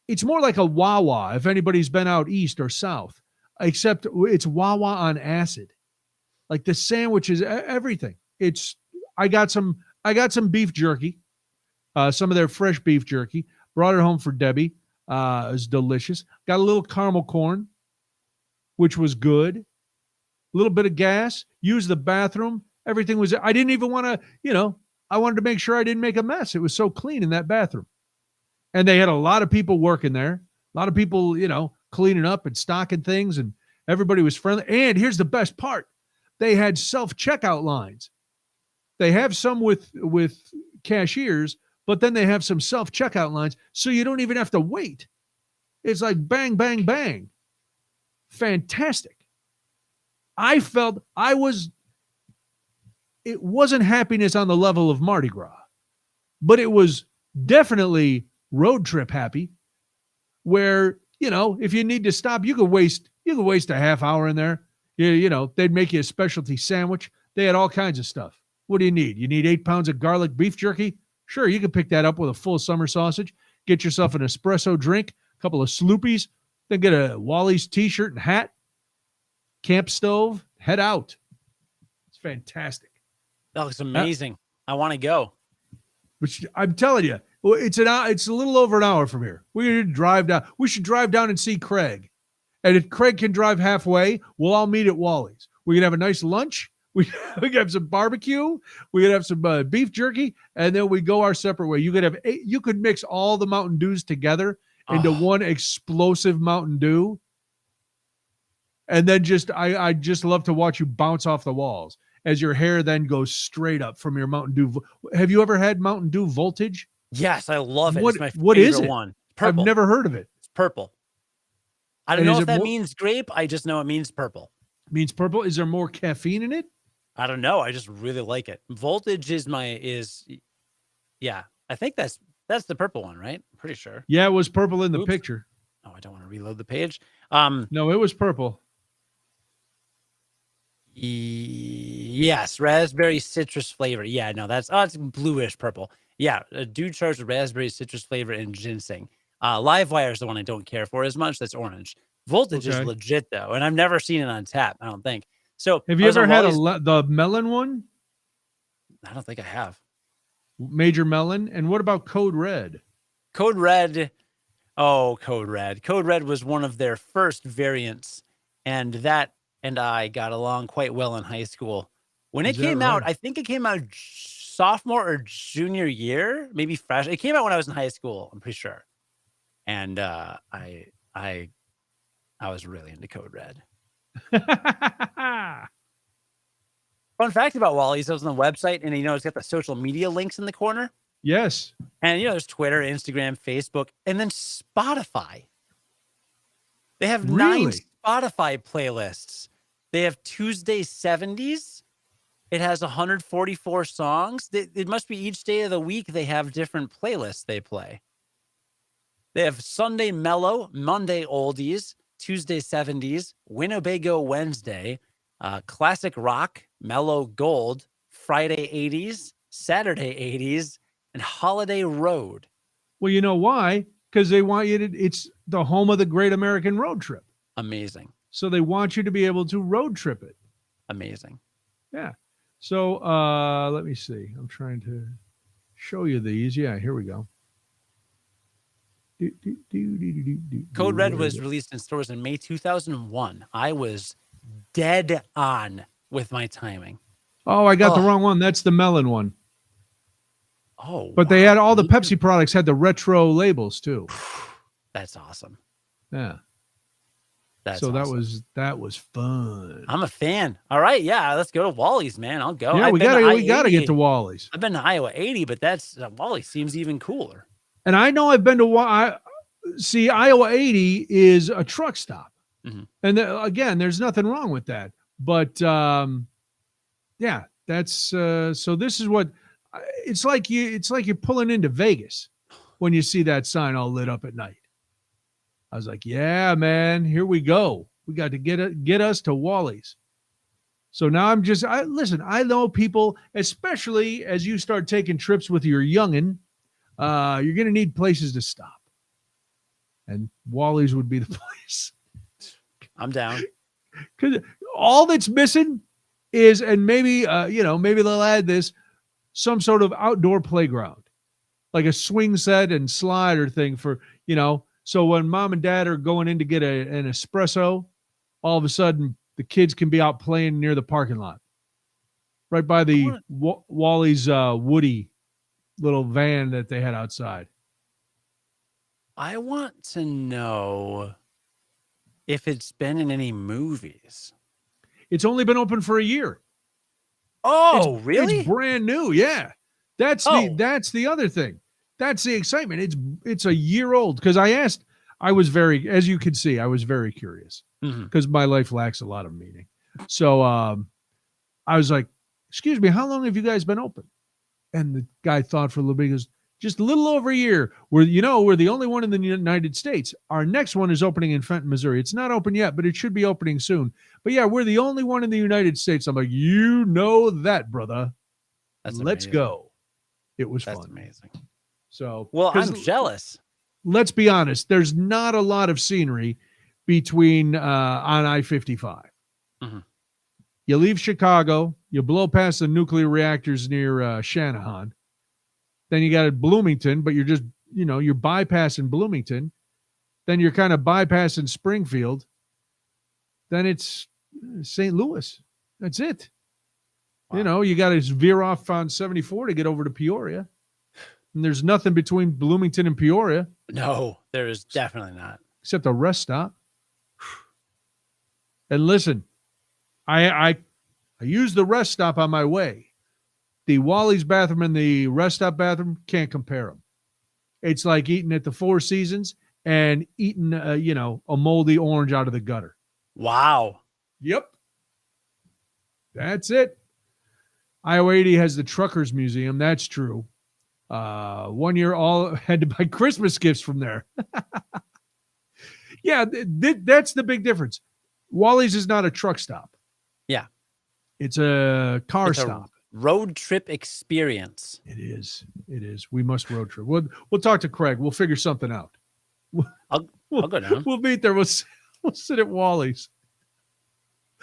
it's more like a Wawa if anybody's been out east or south, except it's Wawa on acid. Like the sandwiches, everything. I got some beef jerky, some of their fresh beef jerky. Brought it home for Debbie. It was delicious. Got a little caramel corn, which was good. A little bit of gas. Used the bathroom. Everything was, I didn't even want to, I wanted to make sure I didn't make a mess. It was so clean in that bathroom. And they had a lot of people working there. A lot of people, cleaning up and stocking things, and everybody was friendly. And here's the best part. They had self-checkout lines. They have some with cashiers, but then they have some self-checkout lines, so you don't even have to wait. It's like bang, bang, bang. Fantastic. I felt it wasn't happiness on the level of Mardi Gras, but it was definitely road trip happy, where, if you need to stop, you could waste a half hour in there. They'd make you a specialty sandwich. They had all kinds of stuff. What do you need? You need 8 pounds of garlic beef jerky? Sure, you can pick that up with a full summer sausage. Get yourself an espresso drink, a couple of Sloopies, then get a Wally's t-shirt and hat, camp stove, head out. It's fantastic. That looks amazing. I want to go. Which I'm telling you, it's a little over an hour from here. We should drive down. We should drive down and see Craig. And if Craig can drive halfway, we'll all meet at Wally's. We can have a nice lunch. We can have some barbecue. We can have some beef jerky, and then we go our separate way. You could mix all the Mountain Dews together into one explosive Mountain Dew, and then I just love to watch you bounce off the walls as your hair then goes straight up from your Mountain Dew. Have you ever had Mountain Dew Voltage? Yes, I love it. It's my what favorite is it? one. Purple. I've never heard of it. It's purple. I don't know if that means grape. I just know it means purple. Means purple. Is there more caffeine in it? I don't know. I just really like it. Voltage yeah. I think that's the purple one, right? I'm pretty sure. Yeah, it was purple in the picture. Oh, I don't want to reload the page. No, it was purple. Yes, raspberry citrus flavor. Yeah, no, it's bluish purple. Yeah, a dude charged with raspberry citrus flavor and ginseng. Livewire is the one I don't care for as much. That's orange. Voltage is legit though, and I've never seen it on tap. I don't think. So have you ever had the melon one? I don't think I have. Major melon. And what about Code Red? Code Red. Oh, Code Red. Code Red was one of their first variants, and that and I got along quite well in high school. When it came out, I think it came out sophomore or junior year, maybe fresh. It came out when I was in high school, I'm pretty sure. And I was really into Code Red. Fun fact about Wally's, I was on the website, and it's got the social media links in the corner. Yes. And there's Twitter, Instagram, Facebook, and then Spotify. They have 9 Spotify playlists. They have Tuesday 70s. It has 144 songs. It must be each day of the week they have different playlists they play. They have Sunday Mellow, Monday Oldies, Tuesday 70s, Winnebago Wednesday, Classic Rock, Mellow Gold, Friday 80s, Saturday 80s, and Holiday Road. Well, you know why? Because they want you to, it's the home of the Great American Road Trip. Amazing. So they want you to be able to road trip it. Amazing. Yeah. So let me see. I'm trying to show you these. Yeah, here we go. Code Red was released in stores in May 2001. I was dead on with my timing. Oh, I got the wrong one. That's the melon one. Oh, but they had all the Pepsi products had the retro labels too. That's awesome. Yeah. Awesome. that was fun. I'm a fan. All right, yeah, let's go to Wally's, man. I'll go. Yeah, we gotta get to Wally's. I've been to Iowa 80, but Wally's seems even cooler. And I know I've been to Iowa 80 is a truck stop, and again, there's nothing wrong with that. But yeah, that's so. This is what it's like. It's like you're pulling into Vegas when you see that sign all lit up at night. I was like, yeah, man, here we go. We got to get us to Wally's. So now I know people, especially as you start taking trips with your youngin', you're going to need places to stop. And Wally's would be the place. I'm down. Because all that's missing is, and maybe, maybe they'll add this, some sort of outdoor playground, like a swing set and slider thing for, so when mom and dad are going in to get an espresso, all of a sudden the kids can be out playing near the parking lot, right by the Wally's Woody little van that they had outside. I want to know if it's been in any movies. It's only been open for a year. Oh, really? It's brand new. Yeah. That's the other thing. That's the excitement. It's a year old. Because as you can see, I was very curious because my life lacks a lot of meaning. So I was like, excuse me, how long have you guys been open? And the guy thought for a little bit. He goes, just a little over a year. We're the only one in the United States. Our next one is opening in Fenton, Missouri. It's not open yet, but it should be opening soon. But yeah, we're the only one in the United States. I'm like, you know that, brother. Let's go. It was fun. That's amazing. So, well, I'm jealous. Let's be honest. There's not a lot of scenery between on I-55. Mm-hmm. You leave Chicago, you blow past the nuclear reactors near Shanahan. Then you got Bloomington, but you're just, you're bypassing Bloomington. Then you're kind of bypassing Springfield. Then it's St. Louis. That's it. Wow. You got to veer off on 74 to get over to Peoria. And there's nothing between Bloomington and Peoria. No, there is definitely not. Except a rest stop. And listen, I use the rest stop on my way. The Wally's bathroom and the rest stop bathroom, can't compare them. It's like eating at the Four Seasons and eating, a moldy orange out of the gutter. Wow. Yep. That's it. Iowa 80 has the Truckers Museum. That's true. 1 year all had to buy Christmas gifts from there. Yeah, that's the big difference. Wally's is not a truck stop. Yeah. It's a car stop. Road trip experience. It is. We must road trip. We'll talk to Craig. We'll figure something out. I'll go down. We'll meet there. We'll sit at Wally's.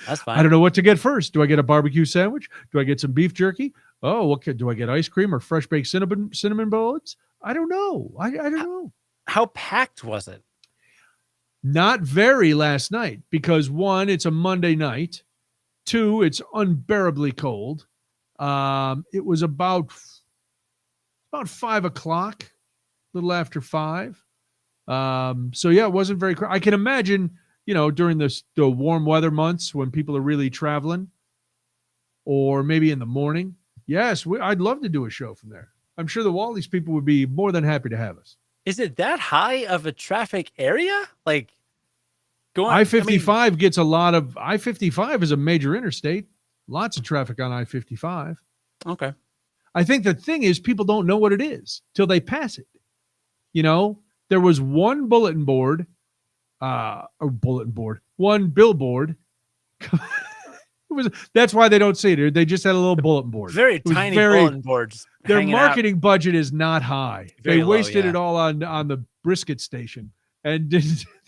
That's fine. I don't know what to get first. Do I get a barbecue sandwich? Do I get some beef jerky? Oh, do I get ice cream or fresh baked cinnamon bullets? I don't know. I don't know. How packed was it? Not very last night because 1, it's a Monday night. 2, it's unbearably cold. It was about 5 o'clock, a little after 5. So yeah, it wasn't very. I can imagine, during the warm weather months when people are really traveling, or maybe in the morning. Yes, I'd love to do a show from there. I'm sure the Wally's people would be more than happy to have us. Is it that high of a traffic area? Like, I-55 gets a lot of. I-55 is a major interstate. Lots of traffic on I-55. Okay. I think the thing is people don't know what it is till they pass it. There was one bulletin board, one billboard. That's why they don't see it. They just had a little bulletin board. Very tiny bulletin boards. Their marketing budget is not high. They wasted it all on the brisket station. And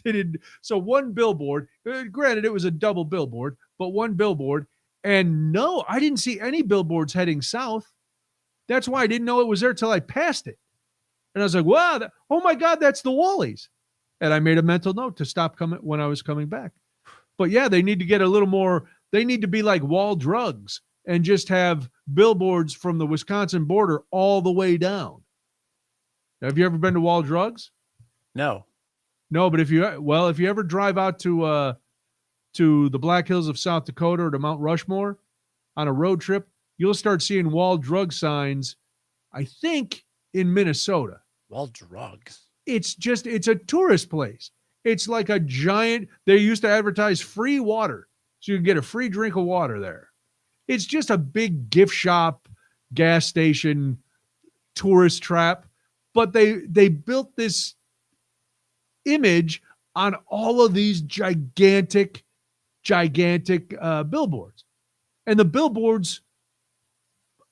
they did. So one billboard, granted it was a double billboard, but one billboard. And no, I didn't see any billboards heading south. That's why I didn't know it was there till I passed it. And I was like, wow, oh my God, that's the Wally's. And I made a mental note to stop coming when I was coming back. But yeah, they need to get a little more, they need to be like Wall Drugs and just have billboards from the Wisconsin border all the way down. Have you ever been to Wall Drugs? No. No, but if you ever drive out to the Black Hills of South Dakota or to Mount Rushmore on a road trip, you'll start seeing Wall Drug signs, I think, in Minnesota. Wall Drugs. It's a tourist place. It's like a giant, they used to advertise free water. So you can get a free drink of water there. It's just a big gift shop, gas station, tourist trap. But they built this image on all of these gigantic billboards. And the billboards,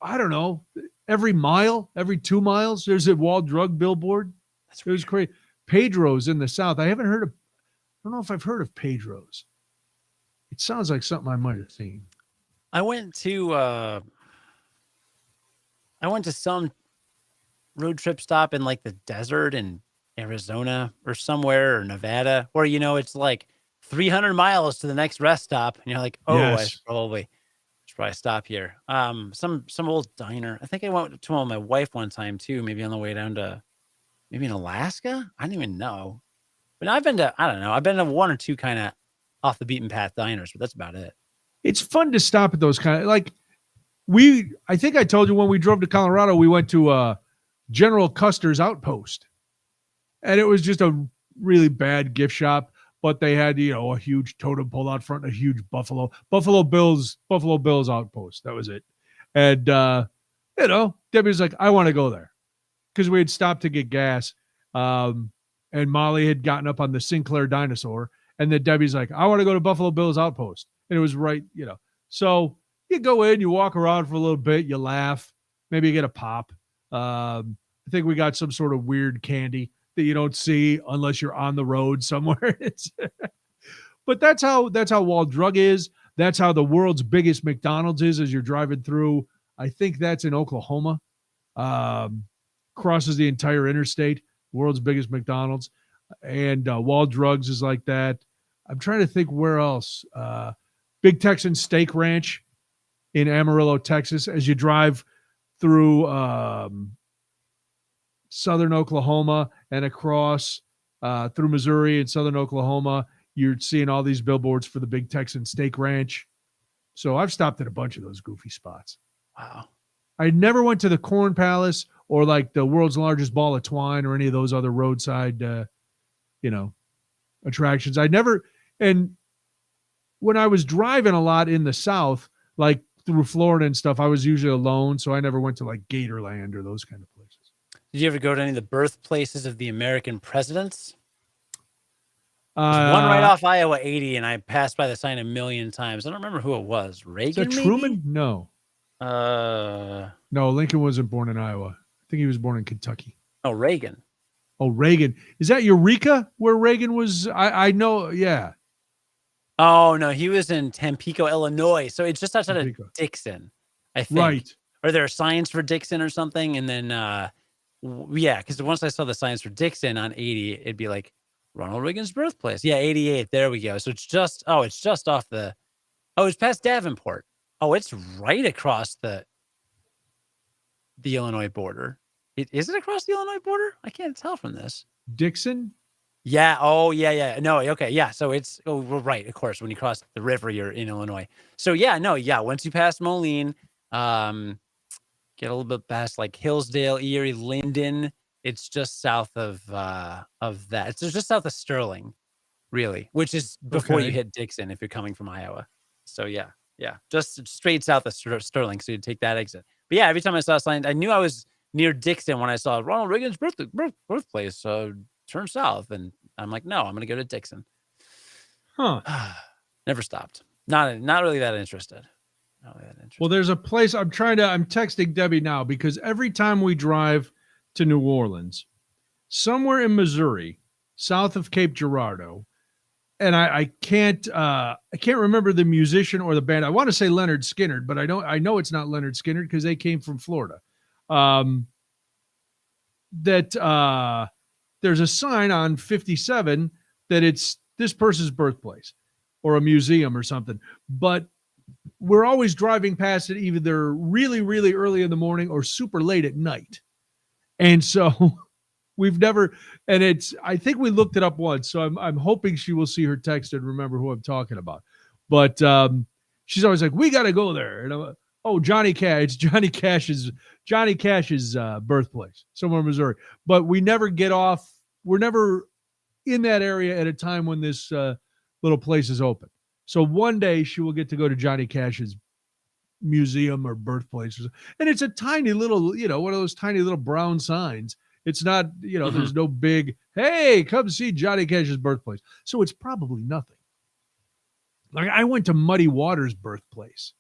I don't know, every mile, every 2 miles, there's a Wall Drug billboard. It was crazy. Pedro's in the South. I don't know if I've heard of Pedro's. It sounds like something I might have seen. I went to some road trip stop in like the desert in Arizona or somewhere, or Nevada, where, it's like 300 miles to the next rest stop. And you're like, oh, yes. I should probably stop here. Some old diner. I think I went to one with my wife one time too, maybe on the way down to maybe in Alaska. I don't even know. But I've been to one or two kind of off the beaten path diners, but that's about it. It's fun to stop at those kind of, like, I think I told you when we drove to Colorado, we went to General Custer's Outpost. And it was just a really bad gift shop, but they had, a huge totem pole out front, a huge Buffalo Bills outpost. That was it. And, Debbie was like, I want to go there, because we had stopped to get gas. And Molly had gotten up on the Sinclair Dinosaur. And then Debbie's like, I want to go to Buffalo Bills outpost. And it was right, So you go in, you walk around for a little bit, you laugh, maybe you get a pop. I think we got some sort of weird candy that you don't see unless you're on the road somewhere. But that's how Wall Drug is. That's how the world's biggest McDonald's is as you're driving through. I think that's in Oklahoma. Crosses the entire interstate, world's biggest McDonald's. And Wall Drugs is like that. I'm trying to think where else. Big Texan Steak Ranch in Amarillo, Texas. As you drive through southern Oklahoma and across through Missouri and southern Oklahoma, you're seeing all these billboards for the Big Texan Steak Ranch. So I've stopped at a bunch of those goofy spots. Wow. I never went to the Corn Palace or like the world's largest ball of twine or any of those other roadside, attractions. And when I was driving a lot in the South, like through Florida and stuff, I was usually alone. So I never went to like Gatorland or those kind of places. Did you ever go to any of the birthplaces of the American presidents? There's one right off Iowa 80, and I passed by the sign a million times. I don't remember who it was. Reagan, is that Truman? Maybe? No. No, Lincoln wasn't born in Iowa. I think he was born in Kentucky. Oh, Reagan. Oh, Reagan. Is that Eureka where Reagan was? I know, yeah. Oh, no, he was in Tampico, Illinois. So it's just outside of Dixon, I think. Right. Are there signs for Dixon or something? And then, because once I saw the signs for Dixon on 80, it'd be like Ronald Reagan's birthplace. Yeah, 88. There we go. So it's just off it's past Davenport. Oh, it's right across the Illinois border. Is it across the Illinois border? I can't tell from this. Dixon? Yeah. Oh, yeah. No, okay. Yeah. So it's, right. Of course, when you cross the river, you're in Illinois. So yeah, no, yeah. Once you pass Moline, get a little bit past like Hillsdale, Erie, Linden. It's just south of that. It's just south of Sterling, really, which is before you hit Dixon if you're coming from Iowa. So yeah, just straight south of Sterling. So you take that exit. But yeah, every time I saw a sign, I knew I was near Dixon when I saw Ronald Reagan's birthplace. So turn south, and I'm like, no, I'm going to go to Dixon. Huh? Never stopped. Not really that interested. Well, there's a place I'm texting Debbie now because every time we drive to New Orleans, somewhere in Missouri, south of Cape Girardeau, and I can't remember the musician or the band. I want to say Leonard Skinner, but I know it's not Leonard Skinner because they came from Florida. There's a sign on 57 that it's this person's birthplace or a museum or something, but we're always driving past it either really, really early in the morning or super late at night. And so we've never, and I think we looked it up once. So I'm hoping she will see her text and remember who I'm talking about. But she's always like, we got to go there. And I'm like, oh, Johnny Cash. It's Johnny Cash's birthplace somewhere in Missouri. But we never get off. We're never in that area at a time when this little place is open. So one day she will get to go to Johnny Cash's museum or birthplace. And it's a tiny little, one of those tiny little brown signs. It's not, there's no big, hey, come see Johnny Cash's birthplace. So it's probably nothing. Like I went to Muddy Waters' birthplace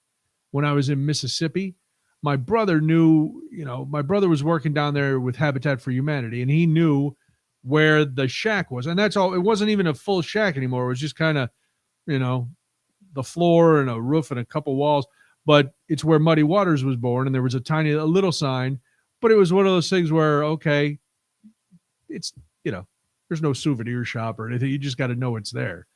when I was in Mississippi. My brother knew, my brother was working down there with Habitat for Humanity, and he knew where the shack was. And that's all. It wasn't even a full shack anymore. It was just kind of, the floor and a roof and a couple walls. But it's where Muddy Waters was born, and there was a little sign. But it was one of those things where, okay, it's, there's no souvenir shop or anything. You just got to know it's there.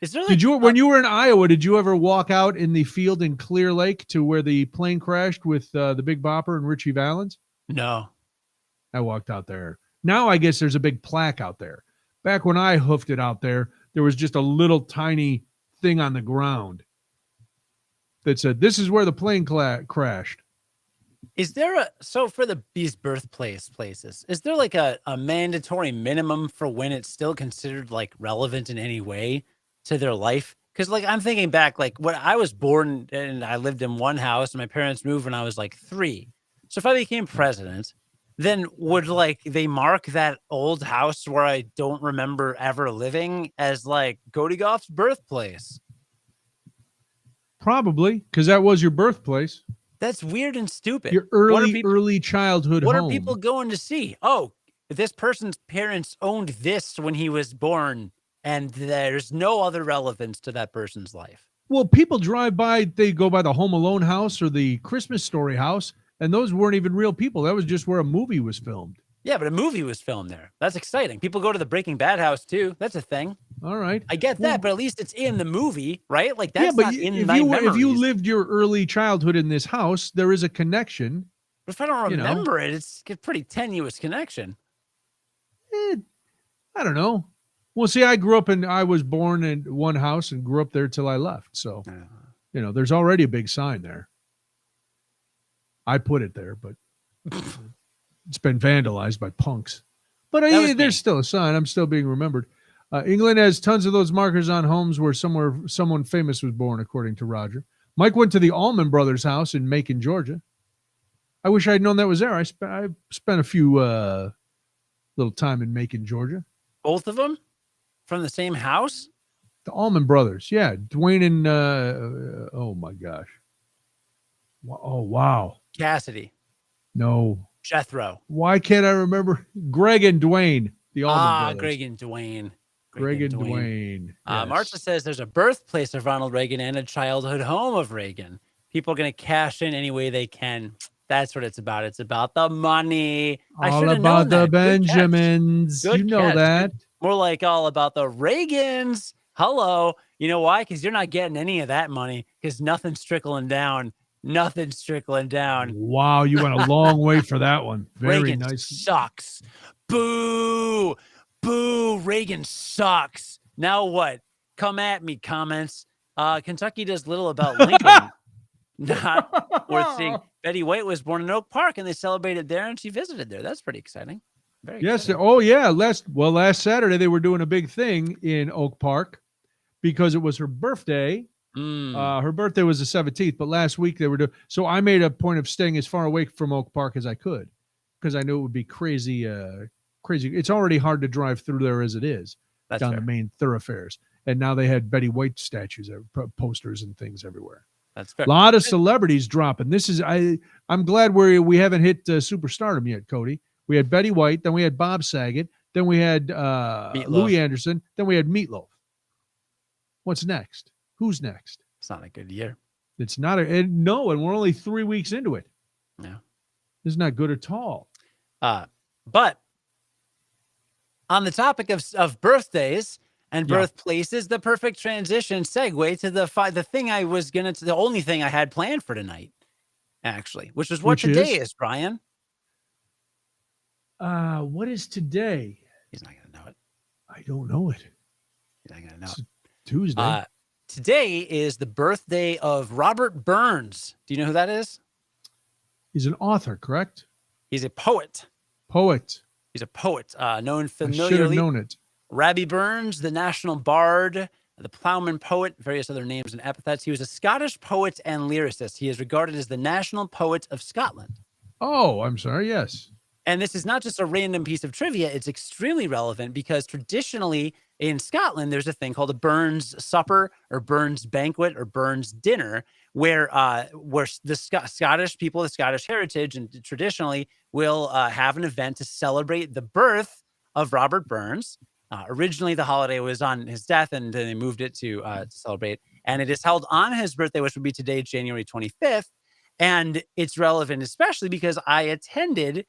Is there like, when you were in Iowa, did you ever walk out in the field in Clear Lake to where the plane crashed with the Big Bopper and Richie Valens? No. I walked out there. Now I guess there's a big plaque out there. Back when I hoofed it out there was just a little tiny thing on the ground that said, this is where the plane crashed. Is there so for these birthplace places, is there like a mandatory minimum for when it's still considered like relevant in any way to their life? Because like I'm thinking back, like when I was born and I lived in one house and my parents moved when I was like 3. So if I became president, then would like they mark that old house where I don't remember ever living as like Cody Gough's birthplace? Probably, because that was your birthplace. That's weird and stupid. Your early childhood What home. are people going to see? Oh, this person's parents owned this when he was born, and there's no other relevance to that person's life. Well, people drive by, they go by the Home Alone house or the Christmas Story house, and those weren't even real people. That was just where a movie was filmed. Yeah, but a movie was filmed there. That's exciting. People go to the Breaking Bad house too. That's a thing. All right. I get that, but at least it's in the movie, right? Like that's not in my memories. If you lived your early childhood in this house, there is a connection. But if I don't remember it, it's a pretty tenuous connection. I don't know. Well, see, I was born in one house and grew up there till I left. So, there's already a big sign there. I put it there, but it's been vandalized by punks. But there's still a sign. I'm still being remembered. England has tons of those markers on homes where someone famous was born, according to Roger. Mike went to the Allman Brothers house in Macon, Georgia. I wish I'd known that was there. I spent a few little time in Macon, Georgia. Both of them from the same house? The Allman Brothers, yeah. Dwayne and oh my gosh. Oh wow. Cassidy. No. Jethro. Why can't I remember? Greg and Dwayne, the Allman Brothers. Greg and Dwayne. Greg and Dwayne. Yes. Marcia says there's a birthplace of Ronald Reagan and a childhood home of Reagan. People are going to cash in any way they can. That's what it's about. It's about the money. All about the Benjamins. Good you know catch. that. More like all about the Reagans. Hello. You know why? Because you're not getting any of that money because nothing's trickling down. Nothing's trickling down. Wow, you went a long way for that one. Very Reagan nice. Sucks. Boo. Boo. Reagan sucks. Now what? Come at me, comments. Kentucky does little about Lincoln. Not worth seeing. Betty White was born in Oak Park, and they celebrated there, and she visited there. That's pretty exciting. Very exciting. Oh, yeah. Last Saturday, they were doing a big thing in Oak Park because it was her birthday. Her birthday was the 17th, but last week they were doing. So I made a point of staying as far away from Oak Park as I could because I knew it would be crazy. It's already hard to drive through there as it is. That's down fair. The main thoroughfares. And now they had Betty White statues, posters and things everywhere. That's fair. A lot of celebrities dropping. I'm glad we haven't hit superstardom yet, Cody. We had Betty White, then we had Bob Saget, then we had Louis Anderson, then we had Meatloaf. What's next? Who's next? It's not a good year. It's not and we're only 3 weeks into it. No. It's not good at all. But on the topic of birthdays and birthplaces, the perfect transition segue to the only thing I had planned for tonight, actually, which was what today is, Brian. What is today? He's not going to know it. I don't know it. He's not going to know it's it. Tuesday. Today is the birthday of Robert Burns. Do you know who that is? He's an author, correct? He's a poet. He's a poet, known familiarly. I should have known it. Rabbie Burns, the national bard, the plowman poet, various other names and epithets. He was a Scottish poet and lyricist. He is regarded as the national poet of Scotland. Oh, I'm sorry. Yes. And this is not just a random piece of trivia. It's extremely relevant because traditionally in Scotland, there's a thing called a Burns supper or Burns banquet or Burns dinner, where the Scottish people, the Scottish heritage, and traditionally will have an event to celebrate the birth of Robert Burns. Originally, the holiday was on his death, and then they moved it to celebrate. And it is held on his birthday, which would be today, January 25th. And it's relevant, especially because I attended.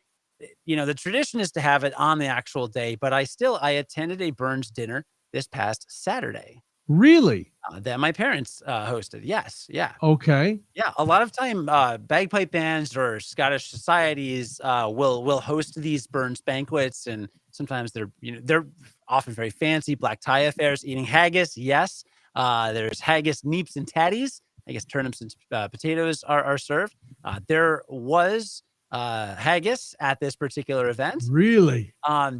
The tradition is to have it on the actual day, but I attended a Burns dinner this past Saturday. Really? That my parents hosted. Yes. Yeah. Okay. Yeah. A lot of time, bagpipe bands or Scottish societies will host these Burns banquets, and sometimes they're often very fancy black tie affairs. Eating haggis, yes. There's haggis, neeps, and tatties. I guess turnips and potatoes are served. There was haggis at this particular event. Really?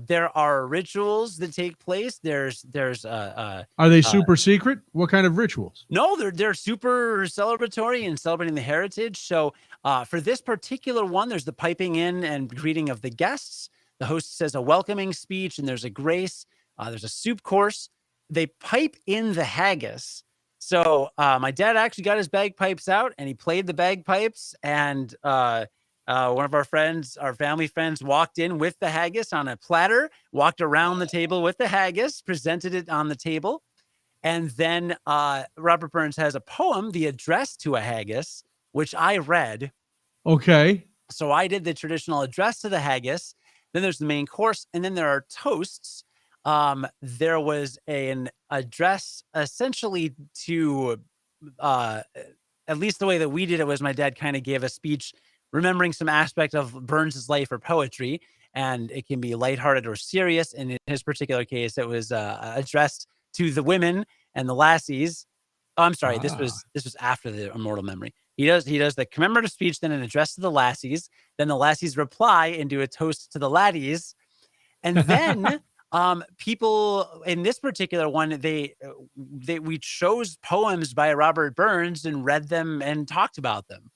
There are rituals that take place. Are they super secret? What kind of rituals? No, they're super celebratory and celebrating the heritage. So for this particular one, there's the piping in and greeting of the guests. The host says a welcoming speech, and there's a grace. There's a soup course. They pipe in the haggis. So my dad actually got his bagpipes out, and he played the bagpipes, and one of our family friends, walked in with the haggis on a platter, walked around the table with the haggis, presented it on the table. And then Robert Burns has a poem, The Address to a Haggis, which I read. Okay. So I did the traditional address to the haggis. Then there's the main course, and then there are toasts. There was an address essentially to, at least the way that we did it was my dad kind of gave a speech remembering some aspect of Burns's life or poetry, and it can be lighthearted or serious. And in his particular case, it was addressed to the women and the lassies. Oh, I'm sorry. This was after the immortal memory. He does the commemorative speech, then an address to the lassies. Then the lassies reply and do a toast to the laddies. And then people in this particular one, we chose poems by Robert Burns and read them and talked about them.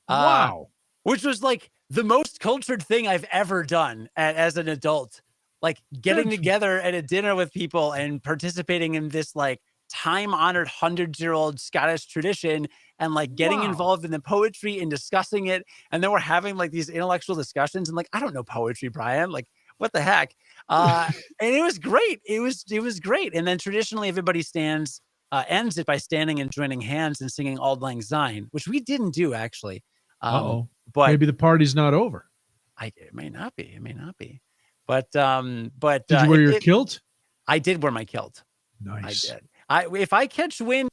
Wow. Which was like the most cultured thing I've ever done as an adult. Like getting together at a dinner with people and participating in this like time-honored 100-year-old Scottish tradition, and like getting involved in the poetry and discussing it. And then we're having like these intellectual discussions, and like, I don't know poetry, Brian. Like, what the heck? And it was great. It was great. And then traditionally everybody ends it by standing and joining hands and singing Auld Lang Syne, which we didn't do actually. But maybe the party's not over. It may not be. It may not be. But did you wear your kilt? I did wear my kilt. Nice. I did. If I catch wind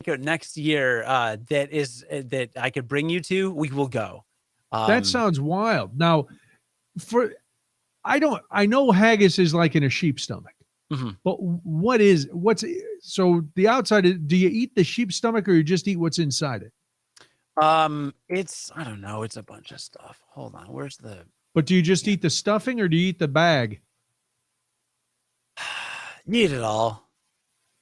next year, that I could bring you to, we will go. That sounds wild. Now, I know haggis is like in a sheep's stomach, but so the outside? Do you eat the sheep's stomach, or you just eat what's inside it? I don't know. It's a bunch of stuff. Hold on. Where's the? But do you just eat the stuffing, or do you eat the bag? You eat it all.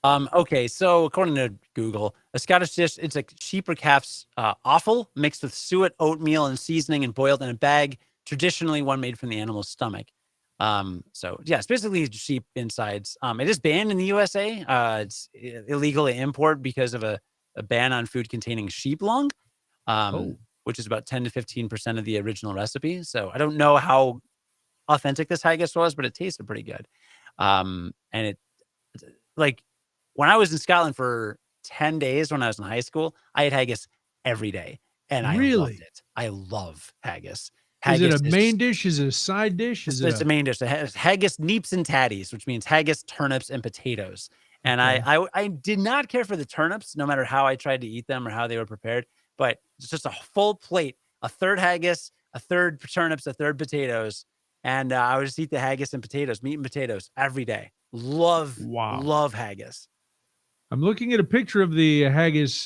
Okay, so according to Google, a Scottish dish, it's a sheep or calf's offal mixed with suet, oatmeal, and seasoning and boiled in a bag, traditionally one made from the animal's stomach. So yeah, it's basically sheep insides. It is banned in the USA. It's illegal to import because of a ban on food containing sheep lung, which is about 10 to 15% of the original recipe. So I don't know how authentic this haggis was, but it tasted pretty good. And it, like, when I was in Scotland for 10 days when I was in high school, I had haggis every day, and I loved it. I love haggis. Is it a main dish? Is it a side dish? It's a main dish. It has haggis, neeps, and tatties, which means haggis, turnips, and potatoes. And I did not care for the turnips, no matter how I tried to eat them or how they were prepared. But it's just a full plate, a third haggis, a third turnips, a third potatoes. And I would just eat the haggis and potatoes, meat and potatoes every day. Love haggis. I'm looking at a picture of the haggis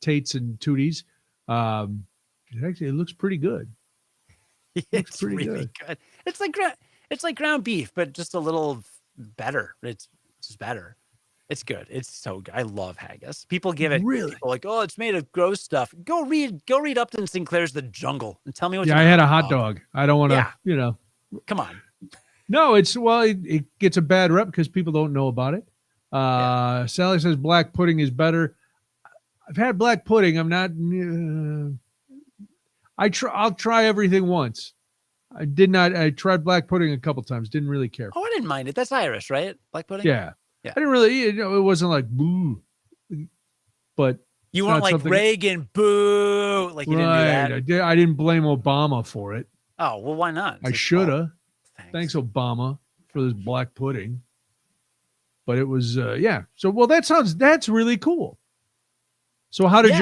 Tates and Tooties. It looks pretty good. It's really good. It's like ground beef, but just a little better. It's just better. It's good. It's so good. I love haggis. People give it really people like, oh, it's made of gross stuff. Go read Upton Sinclair's The Jungle and tell me what. Yeah, I had a hot dog. I don't want to, Come on. No, it gets a bad rep because people don't know about it. Sally says black pudding is better. I've had black pudding. I'm not. I'll try everything once. I did not. I tried black pudding a couple times. Didn't really care. Oh, I didn't mind it. That's Irish, right? Black pudding. Yeah. I didn't really. It wasn't like boo. But you weren't like Reagan boo. Like you didn't do that. I didn't blame Obama for it. Oh well, why not? I should have. Thanks, Obama, for this black pudding. But it was So that's really cool. So how did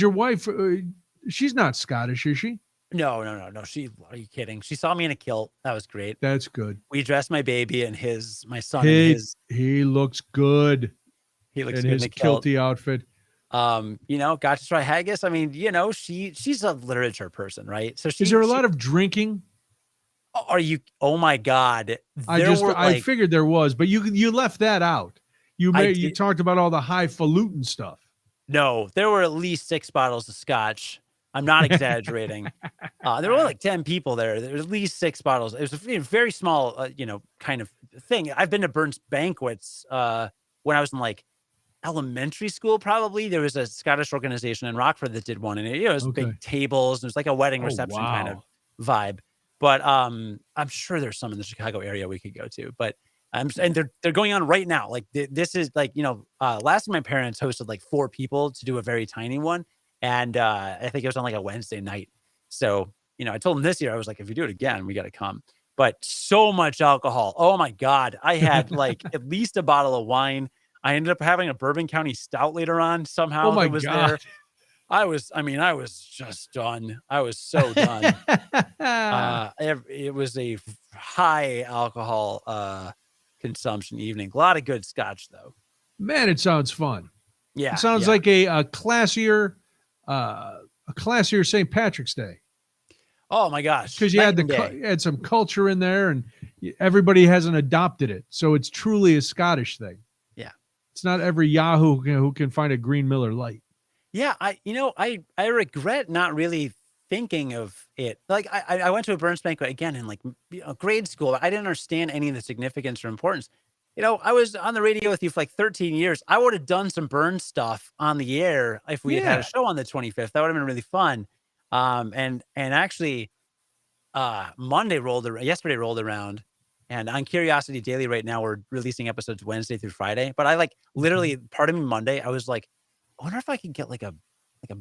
your wife? She's not Scottish, is she? No. Are you kidding? She saw me in a kilt. That was great. That's good. We dressed my baby and my son. He looks good. He looks in good his in the kilt. kilty outfit. Got to try haggis. I mean, she's a literature person, right? So is there a lot of drinking? Are you? Oh my God! I figured there was, but you left that out. You talked about all the highfalutin stuff. No, there were at least 6 bottles of scotch. I'm not exaggerating. There were only like 10 people there. There were at least 6 bottles. It was a very small, kind of thing. I've been to Burns banquets when I was in like elementary school. Probably there was a Scottish organization in Rockford that did one, and it was big tables. It was like a wedding reception kind of vibe. But I'm sure there's some in the Chicago area we could go to. But and they're going on right now. Like this is like last time my parents hosted like 4 people to do a very tiny one, and I think it was on like a Wednesday night. So I told them this year I was like, if you do it again, we got to come. But so much alcohol. Oh my God, I had like at least a bottle of wine. I ended up having a Bourbon County Stout later on. Somehow it was God. There. I was just done. I was so done. It was a high alcohol consumption evening. A lot of good scotch though. Man, it sounds fun. Yeah. It sounds like a classier St. Patrick's Day. Oh my gosh. Because you had some culture in there and everybody hasn't adopted it. So it's truly a Scottish thing. Yeah. It's not every Yahoo who can find a Green Miller Lite. Yeah, I regret not really thinking of it. Like I went to a Burns banquet again in like grade school. I didn't understand any of the significance or importance. I was on the radio with you for like 13 years. I would have done some Burns stuff on the air if we had a show on the 25th. That would have been really fun. And actually, yesterday rolled around, and on Curiosity Daily right now we're releasing episodes Wednesday through Friday. But I literally part of me Monday I was like, I wonder if I can get like a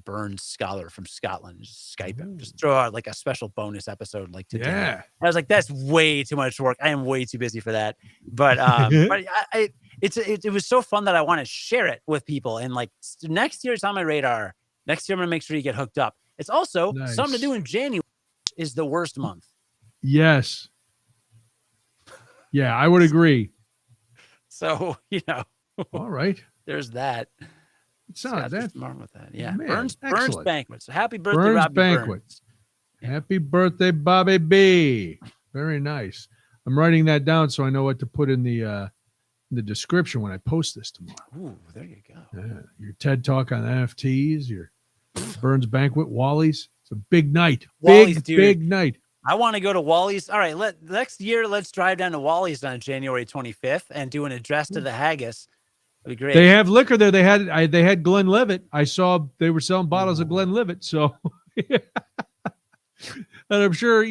Burns scholar from Scotland, just Skype him, just throw out like a special bonus episode like today. Yeah. I was like, that's way too much work. I am way too busy for that. But it was so fun that I want to share it with people. And like next year it's on my radar. Next year I'm gonna make sure you get hooked up. It's also something to do in January. Is the worst month. Yes. Yeah, I would agree. So all right. There's that. That's wrong with that. Yeah. Man, Burns banquets. Happy birthday, Burns Robbie banquets. Burns. Happy birthday, Bobby B. Very nice. I'm writing that down so I know what to put in the description when I post this tomorrow. Ooh, there you go. Yeah, your TED Talk on NFTs, your Burns banquet, Wally's. It's a big night. Big night. I want to go to Wally's. All right, next year let's drive down to Wally's on January 25th and do an address to the haggis. That'd be great. They have liquor there. They had Glenlivet. I saw they were selling bottles of Glenlivet. So, and I'm sure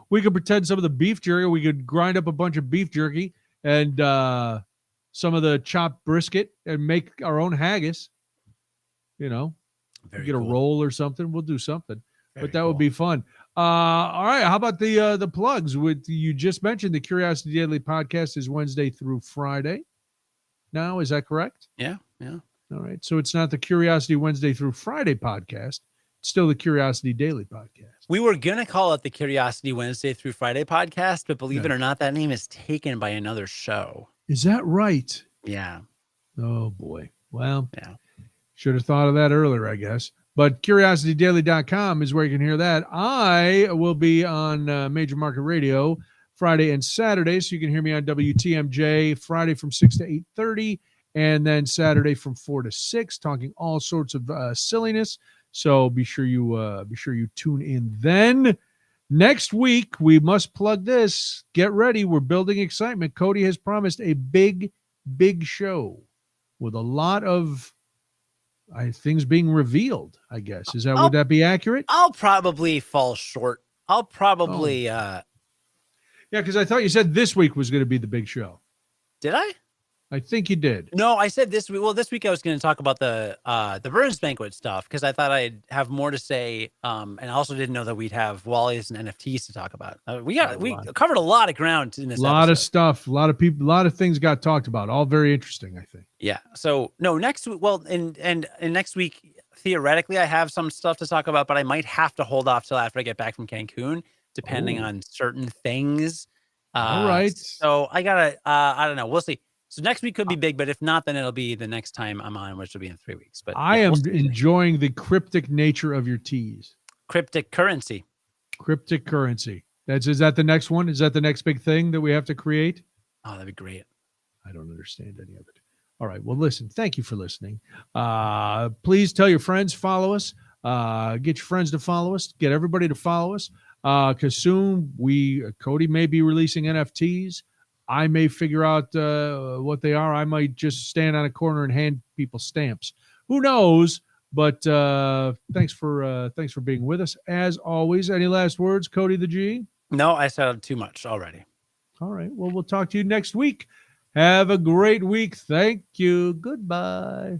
we could pretend some of the beef jerky. We could grind up a bunch of beef jerky and some of the chopped brisket and make our own haggis. Get a roll or something. We'll do something. But that would be fun. All right. How about the plugs? You just mentioned the Curiosity Daily podcast is Wednesday through Friday. Now, is that correct? Yeah. All right. So it's not the Curiosity Wednesday through Friday podcast. It's still the Curiosity Daily podcast. We were going to call it the Curiosity Wednesday through Friday podcast, but believe it or not, that name is taken by another show. Is that right? Yeah. Oh, boy. Well, should have thought of that earlier, I guess. But CuriosityDaily.com is where you can hear that. I will be on Major Market Radio Friday and Saturday, so you can hear me on WTMJ Friday from 6 to 8:30 and then Saturday from 4 to 6, talking all sorts of silliness. So be sure you tune in then. Next week, we must plug this. Get ready. We're building excitement. Cody has promised a big show with a lot of things being revealed, I guess. Would that be accurate? I'll probably fall short. I'll probably Yeah, because I thought you said this week was going to be the big show. Did I? I think you did. No, I said this week. Well, this week I was going to talk about the Burns Banquet stuff because I thought I'd have more to say. And I also didn't know that we'd have Wally's and NFTs to talk about. We covered a lot of ground in this episode. A lot of stuff, a lot of people, a lot of things got talked about. All very interesting, I think. Yeah. So no, next week. Well, and next week, theoretically, I have some stuff to talk about, but I might have to hold off till after I get back from Cancun, depending on certain things. All right. So I gotta. I don't know. We'll see. So next week could be big, but if not, then it'll be the next time I'm on, which will be in 3 weeks. But I am enjoying the cryptic nature of your teas. Cryptic currency. Is that the next one? Is that the next big thing that we have to create? Oh, that'd be great. I don't understand any of it. All right. Well, listen, thank you for listening. Please tell your friends, follow us, get your friends to follow us, get everybody to follow us. Because soon Cody may be releasing NFTs. I may figure out what they are. I might just stand on a corner and hand people stamps. Who knows? But thanks for being with us as always. Any last words, Cody the G? No, I said too much already. All right. Well, we'll talk to you next week. Have a great week. Thank you. Goodbye.